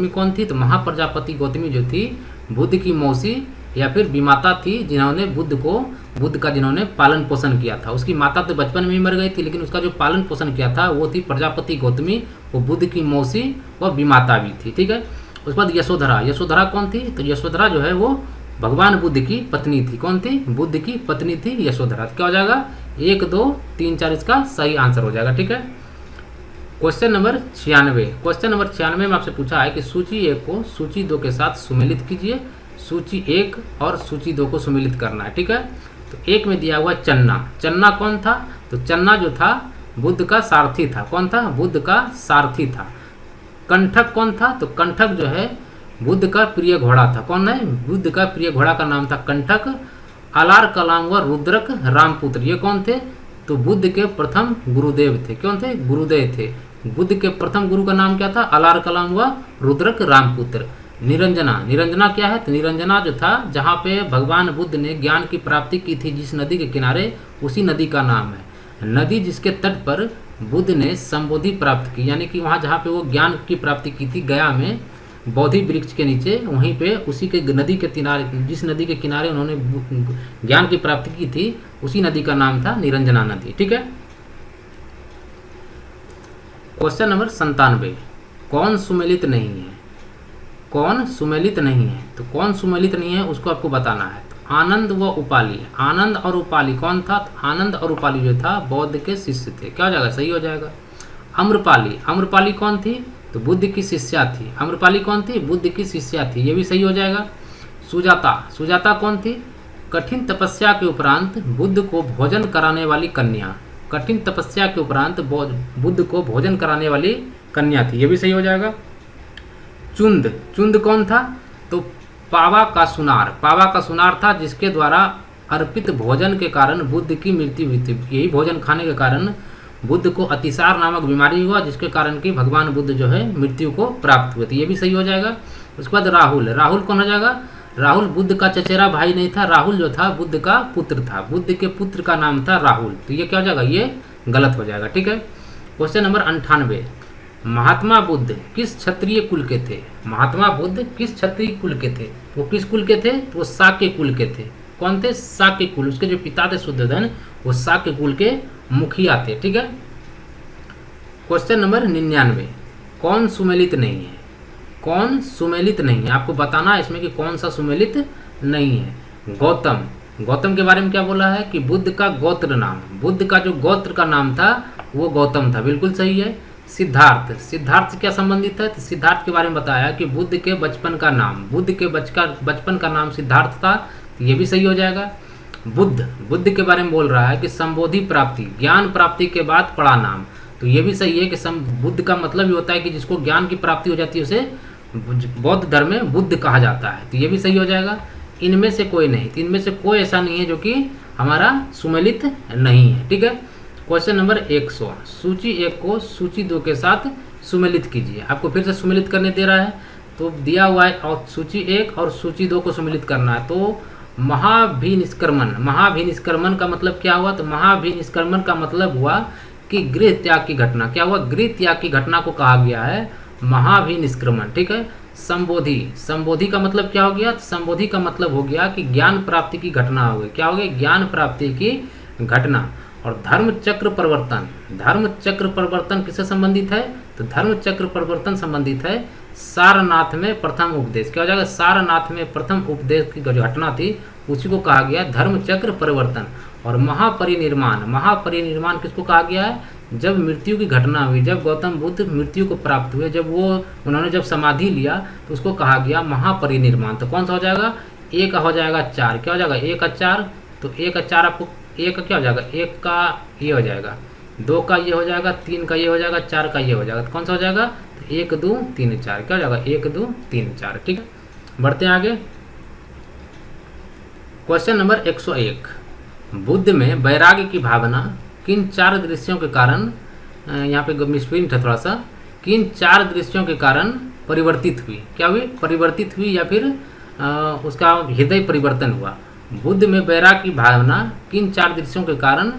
कौन थी? तो महाप्रजापति गौतमी जो थी बुद्ध की मौसी या फिर विमाता थी जिन्होंने बुद्ध का जिन्होंने पालन पोषण किया था। उसकी माता तो बचपन में ही मर गई थी, लेकिन उसका जो पालन पोषण किया था वो थी प्रजापति गौतमी, वो बुद्ध की मौसी व विमाता भी थी। ठीक है, उसके बाद यशोधरा। यशोधरा कौन थी? तो यशोधरा जो है वो भगवान बुद्ध की पत्नी थी। कौन थी? बुद्ध की पत्नी थी यशोधरा। क्या हो जाएगा? 1 2 3 4 इसका सही आंसर हो जाएगा। ठीक है, क्वेश्चन नंबर 96। क्वेश्चन नंबर 96 में आपसे पूछा है कि सूची 1 को सूची 2 के साथ सुमेलित कीजिए। सूची 1 और सूची 2 को सुमेलित करना है। ठीक है, तो 1 में दिया हुआ चन्ना। चन्ना कौन था? तो चन्ना जो था बुद्ध का सारथी था। कौन था? बुद्ध का सारथी था। कंठक कौन था? तो कंठक जो है बुद्ध का प्रिय घोड़ा था। कौन है? बुद्ध का प्रिय घोड़ा का नाम था कंठक। अलार कलाम व रुद्रक रामपुत्र, ये कौन थे? तो बुद्ध के प्रथम गुरुदेव थे। कौन थे? गुरुदेव थे। बुद्ध के प्रथम गुरु का नाम क्या था? अलार कलाम व रुद्रक रामपुत्र। निरंजना। निरंजना क्या है? तो निरंजना जो था जहाँ पे भगवान बुद्ध ने ज्ञान की प्राप्ति की थी, जिस नदी के किनारे, उसी नदी का नाम है। नदी जिसके तट पर बुद्ध ने संबोधि प्राप्त की, यानी कि वहाँ जहाँ पे वो ज्ञान की प्राप्ति की थी, गया में बोधि वृक्ष के नीचे, वहीं पे उसी के नदी के किनारे, जिस नदी के किनारे उन्होंने ज्ञान की प्राप्ति की थी, उसी नदी का नाम था निरंजना नदी। ठीक है, क्वेश्चन नंबर 97। कौन सुमेलित नहीं है? कौन सुमेलित नहीं है? तो कौन सुमेलित नहीं है उसको आपको बताना है। तो आनंद व उपाली। आनंद और उपाली कौन था? तो आनंद और उपाली जो था बौद्ध के शिष्य थे। क्या हो जाएगा? सही हो जाएगा। अम्रपाली। अम्रपाली कौन थी? तो बुद्ध की शिष्या थी। अम्रपाली कौन थी? बुद्ध की शिष्या थी, ये भी सही हो जाएगा। सुजाता। सुजाता कौन थी? कठिन तपस्या के उपरांत बुद्ध को भोजन कराने वाली कन्या। कठिन तपस्या के उपरांत बुद्ध को भोजन कराने वाली कन्या थी, ये भी सही हो जाएगा। चुंद। चुंद कौन था? तो पावा का सुनार। पावा का सुनार था जिसके द्वारा अर्पित भोजन के कारण बुद्ध की मृत्यु हुई थी। यही भोजन खाने के कारण बुद्ध को अतिसार नामक बीमारी हुआ, जिसके कारण कि भगवान बुद्ध जो है मृत्यु को प्राप्त हुए थे, ये भी सही हो जाएगा। उसके बाद राहुल। राहुल कौन हो जाएगा? राहुल बुद्ध का चचेरा भाई नहीं था। राहुल जो था बुद्ध का पुत्र था। बुद्ध के पुत्र का नाम था राहुल, तो ये क्या हो जाएगा? ये गलत हो जाएगा। ठीक है, क्वेश्चन नंबर 98। महात्मा बुद्ध किस क्षत्रिय कुल के थे? महात्मा बुद्ध किस क्षत्रिय कुल के थे? वो किस कुल के थे? तो वो शाक्य कुल के थे। कौन थे? शाक्य कुल। उसके जो पिता थे शुद्धोधन, वो शाक्य कुल के मुखिया थे। ठीक है, क्वेश्चन नंबर 99। कौन सुमेलित नहीं है? कौन सुमेलित नहीं है? आपको बताना है इसमें कि कौन सा सुमेलित नहीं है। गौतम। गौतम के बारे में क्या बोला है कि बुद्ध का गोत्र नाम, बुद्ध का जो गोत्र का नाम था वो गौतम था, बिल्कुल सही है। सिद्धार्थ। सिद्धार्थ से क्या संबंधित है? तो सिद्धार्थ के बारे में बताया कि बुद्ध के बचपन का नाम, बुद्ध के बचपन का नाम सिद्धार्थ था, तो ये भी सही हो जाएगा। बुद्ध। बुद्ध के बारे में बोल रहा है कि संबोधि प्राप्ति, ज्ञान प्राप्ति के बाद पड़ा नाम, तो ये भी सही है कि बुद्ध का मतलब ही होता है कि जिसको ज्ञान की प्राप्ति हो जाती है उसे बौद्ध धर्म में बुद्ध कहा जाता है, तो ये भी सही हो जाएगा। इनमें से कोई नहीं, तो इनमें से कोई ऐसा नहीं है जो कि हमारा सुमेलित नहीं है। ठीक है, क्वेश्चन नंबर 100। सूची 1 को सूची 2 के साथ सुमेलित कीजिए। आपको फिर से सुमेलित करने दे रहा है, तो दिया हुआ है और सूची 1 और सूची 2 को सुमेलित करना है। तो महाभिनिष्क्रमण। महाभिनिष्क्रमण का मतलब क्या हुआ? तो महाभिनिष्क्रमण का मतलब हुआ कि गृह त्याग की घटना। क्या हुआ? गृह त्याग की घटना को कहा गया है महाभिनिष्क्रमण। ठीक है, संबोधि। संबोधि का मतलब क्या हो गया? संबोधि का मतलब हो गया कि ज्ञान प्राप्ति की घटना हो गई। क्या हो गई? ज्ञान प्राप्ति की घटना। और धर्म चक्र परिवर्तन। धर्म चक्र परिवर्तन किससे संबंधित है? तो धर्म चक्र परिवर्तन संबंधित है सारनाथ में प्रथम उपदेश। क्या हो जाएगा? सारनाथ में प्रथम उपदेश की जो घटना थी उसी को कहा गया धर्म चक्र परिवर्तन। और महापरिनिर्माण। महापरिनिर्माण किसको कहा गया है? जब मृत्यु की घटना हुई, जब गौतम बुद्ध मृत्यु को प्राप्त हुए, जब उन्होंने जब समाधि लिया, तो उसको कहा गया महापरिनिर्माण। तो कौन सा हो जाएगा? 1 का हो जाएगा 4। क्या हो जाएगा? 1 का 4। तो 1 का 4 आपको 1 का क्या हो जाएगा? 1 का ये हो जाएगा, 2 का ये हो जाएगा, 3 का ये हो जाएगा, 4 का ये हो जाएगा। तो कौन सा हो जाएगा? तो 1 2 3 4। क्या हो जाएगा? 1 2 3 4। ठीक है, बढ़ते हैं आगे। Question number 101। बुद्ध में वैराग्य की भावना किन 4 दृश्यों के कारण, यहाँ पे मिसप्रिंट है थोड़ा सा, किन 4 दृश्यों के कारण परिवर्तित हुई? क्या हुई? परिवर्तित हुई या फिर उसका हृदय परिवर्तन हुआ। बुद्ध में वैराग्य की भावना किन 4 दृश्यों के कारण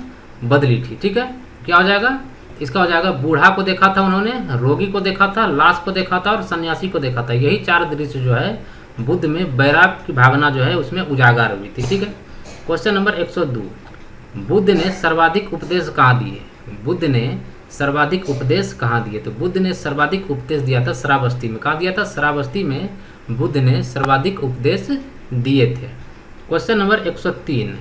बदली थी? ठीक है, क्या हो जाएगा? इसका हो जाएगा बूढ़ा को देखा था उन्होंने, रोगी को देखा था, लाश को देखा था और सन्यासी को देखा था। यही 4 दृश्य जो है बुद्ध में वैराग्य की भावना जो है उसमें उजागर हुई थी। ठीक है। क्वेश्चन नंबर 102, बुद्ध ने सर्वाधिक उपदेश कहाँ दिए? बुद्ध ने सर्वाधिक उपदेश कहाँ दिए? तो बुद्ध ने सर्वाधिक उपदेश दिया था श्रावस्ती में। कहाँ दिया था? श्रावस्ती में बुद्ध ने सर्वाधिक उपदेश दिए थे। क्वेश्चन नंबर 103,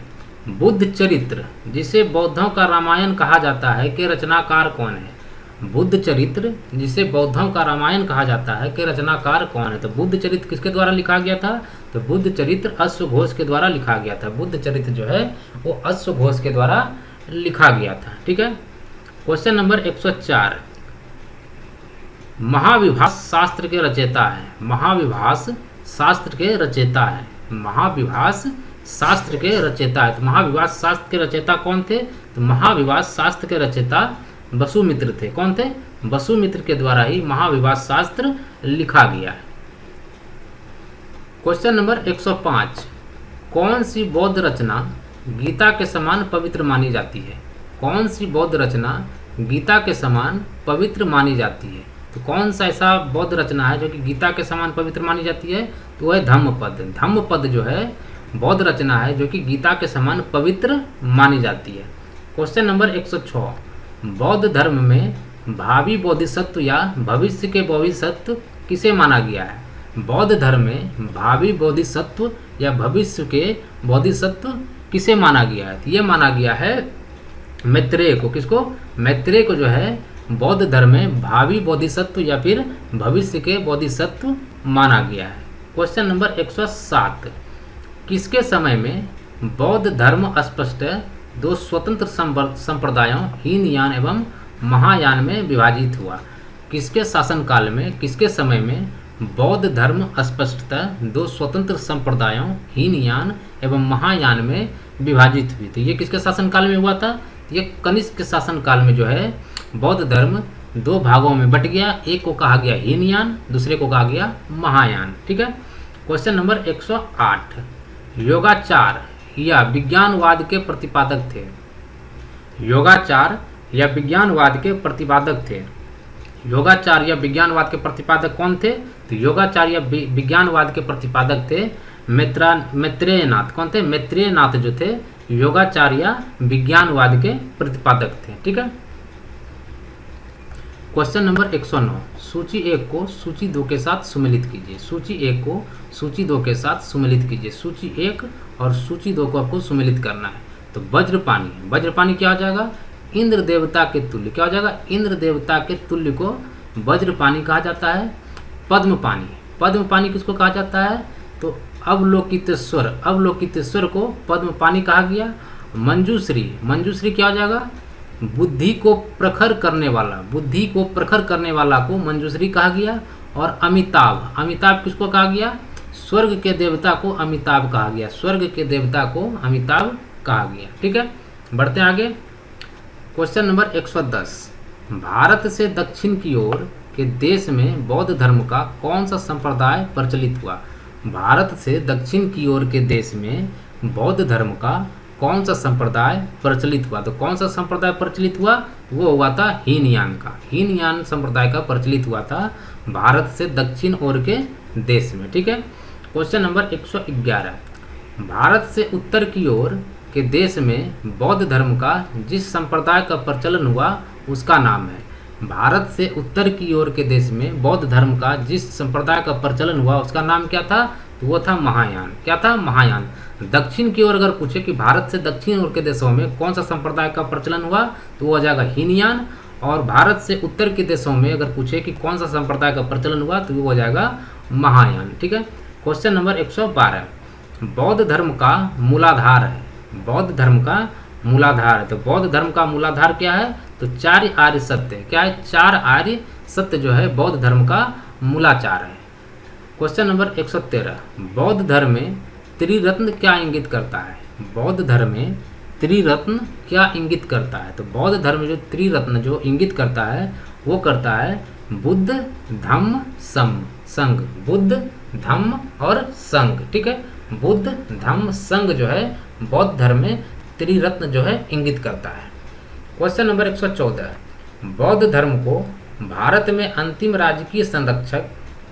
बुद्ध चरित्र जिसे बौद्धों का रामायण कहा जाता है के रचनाकार कौन है? बुद्ध चरित्र जिसे बौद्धों का रामायण कहा जाता है के रचनाकार कौन है? तो बुद्ध चरित्र किसके द्वारा लिखा गया था? तो बुद्ध चरित्र अश्वघोष के द्वारा लिखा गया था। बुद्ध चरित्र जो है वो अश्वघोष के द्वारा लिखा गया था। ठीक है। क्वेश्चन नंबर 104, महाविभास शास्त्र के रचयिता है। महाविभास शास्त्र के रचयिता है। महाविभास शास्त्र के रचयिता है। तो महाविभास शास्त्र के रचयिता कौन थे? तो महाविभास शास्त्र के रचयिता वसुमित्र थे। कौन थे? वसुमित्र के द्वारा ही महाविभास शास्त्र लिखा गया है। क्वेश्चन नंबर 105, कौन सी बौद्ध रचना गीता के समान पवित्र मानी जाती है? कौन सी बौद्ध रचना गीता के समान पवित्र मानी जाती है? तो कौन सा ऐसा बौद्ध रचना है जो कि गीता के समान पवित्र मानी जाती है? तो वह है धम्मपद। धम्मपद जो है बौद्ध रचना है जो कि गीता के समान पवित्र मानी जाती है। क्वेश्चन नंबर 106, बौद्ध धर्म में भावी बोधिसत्व या भविष्य के बोधिसत्व किसे माना गया है? बौद्ध धर्म में भावी बोधिसत्व या भविष्य के बोधिसत्व किसे माना गया है? तो ये माना गया है मैत्रेय को। किसको? मैत्रेय को जो है बौद्ध धर्म में भावी बोधिसत्व या फिर भविष्य के बोधिसत्व माना गया है। क्वेश्चन नंबर 107, किसके समय में बौद्ध धर्म स्पष्ट दो स्वतंत्र संप्रदायों हीनयान एवं महायान में विभाजित हुआ? किसके शासनकाल में, किसके समय में बौद्ध धर्म स्पष्टतः दो स्वतंत्र संप्रदायों हीनयान एवं महायान में विभाजित हुई थी? ये किसके शासनकाल में हुआ था? ये कनिष्क के शासनकाल में जो है बौद्ध धर्म दो भागों में बट गया। एक को कहा गया हीनयान, दूसरे को कहा गया महायान। ठीक है। क्वेश्चन नंबर 108, योगाचार या विज्ञानवाद के प्रतिपादक थे। योगाचार या विज्ञानवाद के प्रतिपादक थे। योगाचार या विज्ञानवाद के प्रतिपादक कौन थे? तो योगाचार या विज्ञानवाद के प्रतिपादक थे मैत्रेयनाथ। कौन थे? मैत्रेयनाथ जो थे योगाचार या विज्ञानवाद के प्रतिपादक थे। ठीक है। क्वेश्चन नंबर 109, सूची 1 को सूची 2 के साथ सुमेलित कीजिए। सूची 1 को सूची 2 के साथ सुमेलित कीजिए। सूची 1 और सूची 2 को आपको सुमेलित करना है। तो वज्रपानी, वज्रपानी क्या हो जाएगा? इंद्र देवता के तुल्य। क्या हो जाएगा? इंद्र देवता के तुल्य को वज्रपानी कहा जाता है। पद्मपानी, पद्मपानी किसको कहा जाता है? तो अवलोकितेश्वर, अवलोकितेश्वर को पद्मपानी कहा गया। मंजूश्री, मंजूश्री क्या हो जाएगा? बुद्धि को प्रखर करने वाला, बुद्धि को प्रखर करने वाला को मंजूश्री कहा गया। और अमिताभ, अमिताभ किसको कहा गया? स्वर्ग के देवता को अमिताभ कहा गया। स्वर्ग के देवता को अमिताभ कहा गया। ठीक है। बढ़ते हैं आगे। क्वेश्चन नंबर 110, भारत से दक्षिण की ओर के देश में बौद्ध धर्म का कौन सा संप्रदाय प्रचलित हुआ? भारत से दक्षिण की ओर के देश में बौद्ध धर्म का कौन सा संप्रदाय प्रचलित हुआ? तो कौन सा संप्रदाय प्रचलित हुआ? वो हुआ था हीनयान का। हीनयान संप्रदाय का प्रचलित हुआ था भारत से दक्षिण ओर के देश में। ठीक है। क्वेश्चन नंबर 111, भारत से उत्तर की ओर के देश में बौद्ध धर्म का जिस संप्रदाय का प्रचलन हुआ उसका नाम है। भारत से उत्तर की ओर के देश में बौद्ध धर्म का जिस संप्रदाय का प्रचलन हुआ उसका नाम क्या था? तो वो था महायान। क्या था? महायान। दक्षिण की ओर अगर पूछे कि भारत से दक्षिण ओर के देशों में कौन सा संप्रदाय का प्रचलन हुआ तो वो हो जाएगा हीनयान। और भारत से उत्तर के देशों में अगर पूछे कि कौन सा संप्रदाय का प्रचलन हुआ तो वो हो जाएगा महायान। ठीक है। क्वेश्चन नंबर 112, बौद्ध धर्म का मूलाधार है। बौद्ध धर्म का मूलाधार है। तो बौद्ध धर्म का मूलाधार क्या है? तो 4 आर्य सत्य। क्या है? 4 आर्य सत्य जो है बौद्ध धर्म का मूलाचार है। क्वेश्चन नंबर 113, बौद्ध धर्म में त्रिरत्न क्या इंगित करता है? बौद्ध धर्म में त्रिरत्न क्या इंगित करता है? तो बौद्ध धर्म जो त्रिरत्न जो इंगित करता है वो करता है बुद्ध, धम्म, संघ। बुद्ध, धम्म और संघ। ठीक है। बुद्ध, धम्म, संघ जो है बौद्ध धर्म में त्रिरत्न जो है इंगित करता है। क्वेश्चन नंबर 114, बौद्ध धर्म को भारत में अंतिम राजकीय संरक्षक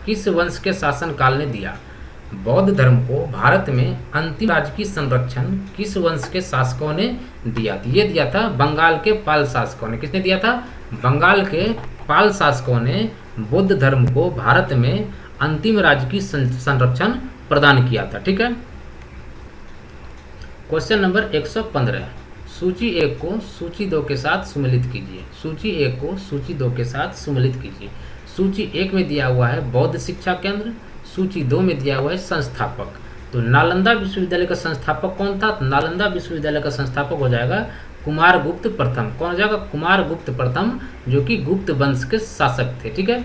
किस वंश के शासनकाल ने दिया? बौद्ध धर्म को भारत में अंतिम राजकीय संरक्षण किस वंश के शासकों ने दिया था? ये दिया था बंगाल के पाल शासकों ने। किसने दिया था? बंगाल के पाल शासकों ने बौद्ध धर्म को भारत में अंतिम राजकीय संरक्षण प्रदान किया था। ठीक है। क्वेश्चन नंबर 115, सूची 1 को सूची 2 के साथ सुमेलित कीजिए। सूची 1 को सूची 2 के साथ सुमेलित कीजिए। सूची 1 में दिया हुआ है बौद्ध शिक्षा केंद्र, सूची 2 में दिया हुआ है संस्थापक। तो नालंदा विश्वविद्यालय का संस्थापक कौन था? तो नालंदा विश्वविद्यालय का संस्थापक हो जाएगा कुमारगुप्त प्रथम। कौन हो जाएगा? कुमारगुप्त प्रथम, जो कि गुप्त वंश के शासक थे। ठीक है।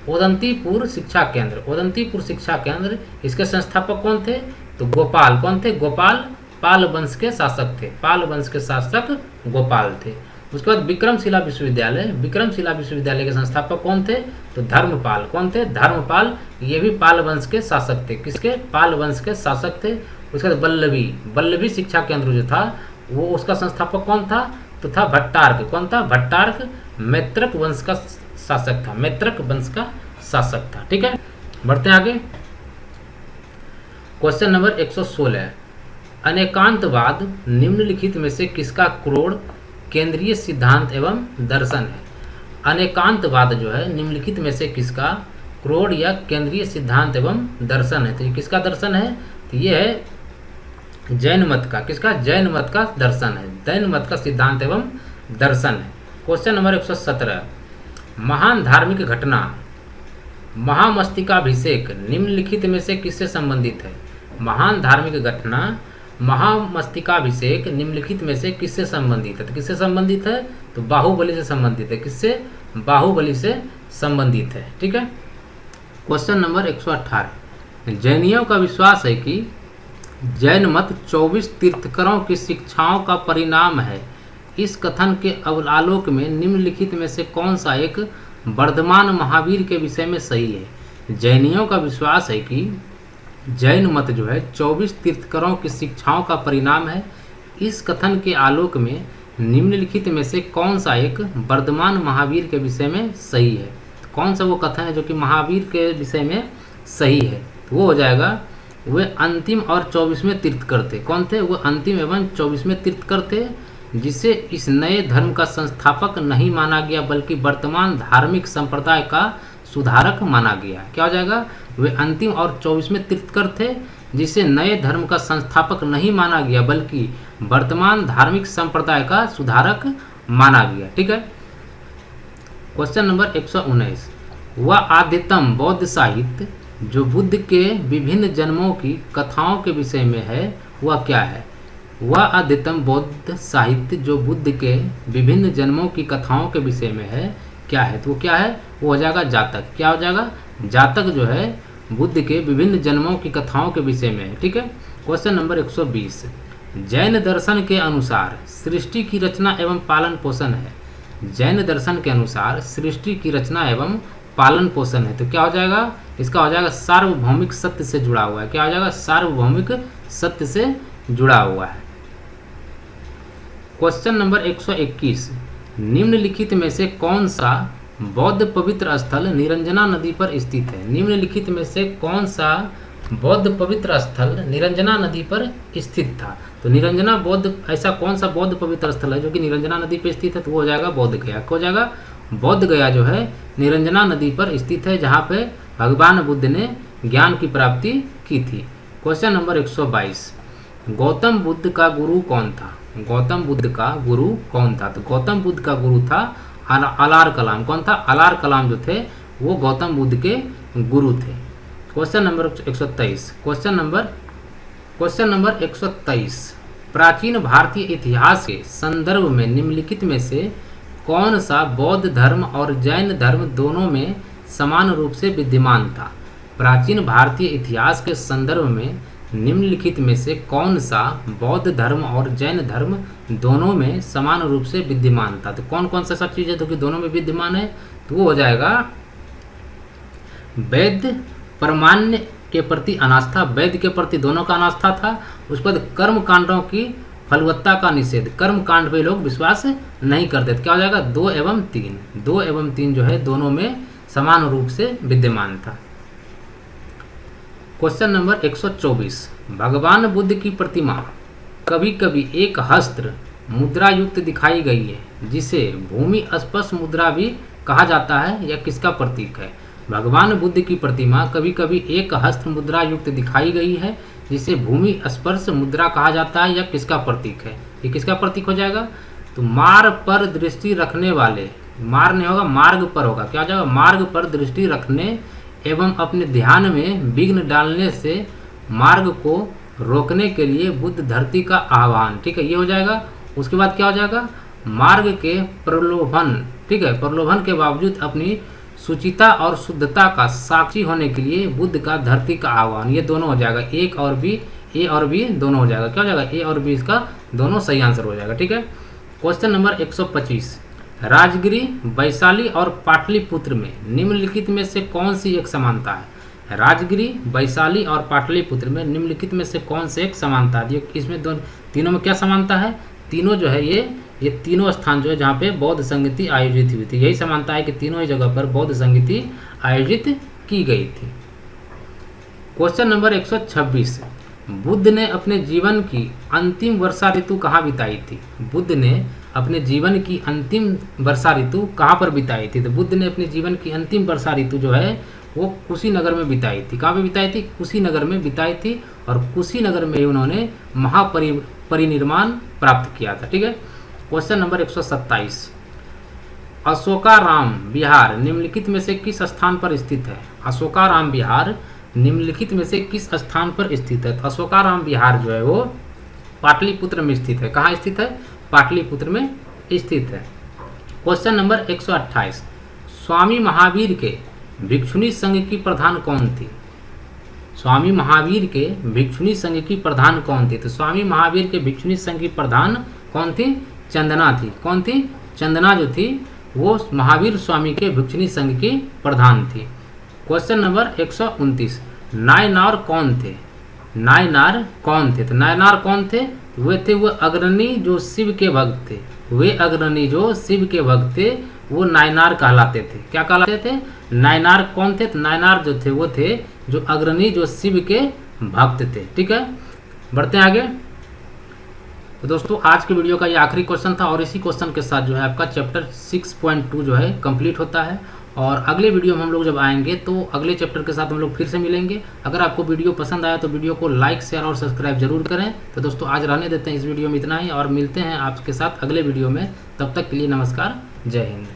उदंतीपुर शिक्षा केंद्र, उदंतीपुर शिक्षा केंद्र, इसके संस्थापक कौन थे? तो गोपाल। कौन थे? गोपाल। पाल वंश के शासक थे। पाल वंश के शासक गोपाल थे। उसके बाद विक्रमशिला विश्वविद्यालय, विक्रमशिला विश्वविद्यालय के संस्थापक कौन थे? तो धर्मपाल। कौन थे? धर्मपाल। ये भी पाल वंश के शासक थे। किसके? पाल वंश के शासक थे। उसके बाद वल्लभी, वल्लभी शिक्षा केंद्र जो था वो उसका संस्थापक कौन था? तो था भट्टार्क। कौन था? भट्टार्क मैत्रक वंश का शासक था। मैत्रक वंश का शासक था। ठीक है। बढ़ते हैं आगे। क्वेश्चन नंबर 116, अनेकांतवाद निम्नलिखित में से किसका क्रोड़ केंद्रीय सिद्धांत एवं दर्शन है? अनेकांतवाद जो है निम्नलिखित में से किसका क्रोड़ या केंद्रीय सिद्धांत एवं दर्शन है? तो ये किसका दर्शन है? तो ये है जैन मत का। किसका? जैन मत का दर्शन है। जैन मत का सिद्धांत एवं दर्शन है। क्वेश्चन नंबर 117, महान धार्मिक घटना महामस्तिकाभिषेक निम्नलिखित में से किससे संबंधित है? महान धार्मिक घटना महामस्तिकाभिषेक निम्नलिखित में से किससे संबंधित है? तो किससे संबंधित है? तो बाहुबली से संबंधित है। किससे? बाहुबली से संबंधित है। ठीक है। क्वेश्चन नंबर 118, जैनियों का विश्वास है कि जैन मत 24 तीर्थंकरों की शिक्षाओं का परिणाम है। इस कथन के आलोक में निम्नलिखित में से कौन सा एक वर्धमान महावीर के विषय में सही है? जैनियों का विश्वास है कि जैन मत जो है 24 तीर्थंकरों की शिक्षाओं का परिणाम है। इस कथन के आलोक में निम्नलिखित में से कौन सा एक वर्धमान महावीर के विषय में सही है? तो कौन सा वो कथन है जो कि महावीर के विषय में सही है? तो वो हो जाएगा वे अंतिम और 24वें तीर्थंकर थे। कौन थे? वो अंतिम एवं 24वें तीर्थंकर थे, जिसे इस नए धर्म का संस्थापक नहीं माना गया बल्कि वर्तमान धार्मिक संप्रदाय का सुधारक माना गया। क्या हो जाएगा? वे अंतिम और 24वें तीर्थंकर थे, जिसे नए धर्म का संस्थापक नहीं माना गया बल्कि वर्तमान धार्मिक संप्रदाय का सुधारक माना गया। ठीक है। क्वेश्चन नंबर 119, वह आद्यतम बौद्ध साहित्य जो बुद्ध के विभिन्न जन्मों की कथाओं के विषय में है वह क्या है? वह आद्यतम बौद्ध साहित्य जो बुद्ध के विभिन्न जन्मों की कथाओं के विषय में है क्या है? तो वो क्या है? वो हो जाएगा जातक। क्या हो जाएगा? जातक जो है बुद्ध के विभिन्न जन्मों की कथाओं के विषय में है। ठीक है। क्वेश्चन नंबर 120, जैन दर्शन के अनुसार सृष्टि की रचना एवं पालन पोषण है। जैन दर्शन के अनुसार सृष्टि की रचना एवं पालन पोषण है। तो क्या हो जाएगा? इसका हो जाएगा सार्वभौमिक सत्य से जुड़ा हुआ है। क्या हो जाएगा? सार्वभौमिक सत्य से जुड़ा हुआ है। क्वेश्चन नंबर 121, निम्नलिखित में से कौन सा बौद्ध पवित्र स्थल निरंजना नदी पर स्थित है? निम्नलिखित में से कौन सा बौद्ध पवित्र स्थल निरंजना नदी पर स्थित था? तो निरंजना बौद्ध, ऐसा कौन सा बौद्ध पवित्र स्थल है जो कि निरंजना नदी पर स्थित है? तो वो हो जाएगा बोध गया। क्या हो जाएगा? बोध गया जो है निरंजना नदी पर स्थित है, जहाँ पे भगवान बुद्ध ने ज्ञान की प्राप्ति की थी। क्वेश्चन नंबर 122, गौतम बुद्ध का गुरु कौन था? गौतम बुद्ध का गुरु कौन था? तो गौतम बुद्ध का गुरु था अलार कलाम। कौन था? अलार कलाम जो थे वो गौतम बुद्ध के गुरु थे। क्वेश्चन नंबर 123, क्वेश्चन नंबर 123, प्राचीन भारतीय इतिहास के संदर्भ में निम्नलिखित में से कौन सा बौद्ध धर्म और जैन धर्म दोनों में समान रूप से विद्यमान था? प्राचीन भारतीय इतिहास के संदर्भ में निम्नलिखित में से कौन सा बौद्ध धर्म और जैन धर्म दोनों में समान रूप से विद्यमान था? तो कौन कौन सा सब चीज़ है जो कि दोनों में विद्यमान है? तो वो हो जाएगा वैद्य परमान्य के प्रति अनास्था, वैद्य के प्रति दोनों का अनास्था था। उस पर कर्म कांडों की फलवत्ता का निषेध, कर्म कांड पे लोग विश्वास नहीं करते। तो क्या हो जाएगा? 2 एवं 3, 2 एवं 3 जो है दोनों में समान रूप से विद्यमान था। क्वेश्चन नंबर 124, भगवान बुद्ध की प्रतिमा कभी कभी एक हस्त्र मुद्रा युक्त दिखाई गई है जिसे भूमि स्पर्श मुद्रा भी कहा जाता है, यह किसका प्रतीक है? भगवान बुद्ध की प्रतिमा कभी कभी एक हस्त मुद्रा युक्त दिखाई गई है जिसे भूमि स्पर्श मुद्रा कहा जाता है, यह किसका प्रतीक है? ये किसका प्रतीक हो जाएगा? तो मार्ग पर दृष्टि रखने वाले, मार्ग नहीं होगा मार्ग पर होगा, क्या हो जाएगा? मार्ग पर दृष्टि रखने एवं अपने ध्यान में विघ्न डालने से मार्ग को रोकने के लिए बुद्ध धरती का आह्वान, ठीक है, ये हो जाएगा। उसके बाद क्या हो जाएगा? मार्ग के प्रलोभन, ठीक है, प्रलोभन के बावजूद अपनी सुचिता और शुद्धता का साक्षी होने के लिए बुद्ध का धरती का आह्वान, ये दोनों हो जाएगा। एक और बी, ए और बी दोनों हो जाएगा। क्या हो जाएगा? ए और बी इसका दोनों सही आंसर हो जाएगा, ठीक है। क्वेश्चन नंबर 125, राजगिरी, वैशाली और पाटलिपुत्र में निम्नलिखित में से कौन सी एक समानता है? राजगिरी, वैशाली और पाटलिपुत्र में निम्नलिखित में से कौन से एक समानता है? इसमें तीनों में क्या समानता है? तीनों जो है ये तीनों स्थान जो है जहाँ पे बौद्ध संगति आयोजित हुई थी, यही समानता है कि तीनों ही जगह पर बौद्ध संगति आयोजित की गई थी। क्वेश्चन नंबर 126, बुद्ध ने अपने जीवन की अंतिम वर्षा ऋतु कहाँ बिताई थी? बुद्ध ने अपने जीवन की अंतिम वर्षा ऋतु कहाँ पर बिताई थी? तो बुद्ध ने अपने जीवन की अंतिम वर्षा ऋतु जो है वो कुशीनगर में बिताई थी। कहाँ पे बिताई थी? कुशीनगर में बिताई थी, और कुशीनगर में उन्होंने महापरिनिर्वाण प्राप्त किया था, ठीक है। क्वेश्चन नंबर 127, अशोकाराम विहार निम्नलिखित में से किस स्थान पर स्थित है? अशोकाराम विहार निम्नलिखित में से किस स्थान पर स्थित है? तो अशोकाराम विहार जो है वो पाटलिपुत्र में स्थित है। कहाँ स्थित है? पाटलिपुत्र में स्थित है। क्वेश्चन नंबर 128, स्वामी महावीर के भिक्षुणी संघ की प्रधान कौन थी? स्वामी महावीर के भिक्षुणी संघ की प्रधान कौन थी? तो स्वामी महावीर के भिक्षुणी संघ की प्रधान कौन थी? चंदना थी। कौन थी? चंदना जो थी वो महावीर स्वामी के भिक्षुणी संघ की प्रधान थी। क्वेश्चन नंबर 129, नायनार कौन थे? नायनार कौन थे? तो नायनार कौन थे? वे थे वो अग्रणी जो शिव के भक्त थे। वे अग्रणी जो शिव के भक्त थे वो नायनार कहलाते थे। क्या कहलाते थे? नायनार कौन थे? तो नायनार जो थे वो थे जो अग्रणी जो शिव के भक्त थे, ठीक है। बढ़ते हैं आगे। तो दोस्तों आज के वीडियो का ये आखिरी क्वेश्चन था, और इसी क्वेश्चन के साथ जो है आपका चैप्टर 6.2 जो है कंप्लीट होता है। और अगले वीडियो में हम लोग जब आएंगे तो अगले चैप्टर के साथ हम लोग फिर से मिलेंगे। अगर आपको वीडियो पसंद आया तो वीडियो को लाइक, शेयर और सब्सक्राइब जरूर करें। तो दोस्तों आज रहने देते हैं इस वीडियो में इतना ही, और मिलते हैं आपके साथ अगले वीडियो में। तब तक के लिए नमस्कार, जय हिंद।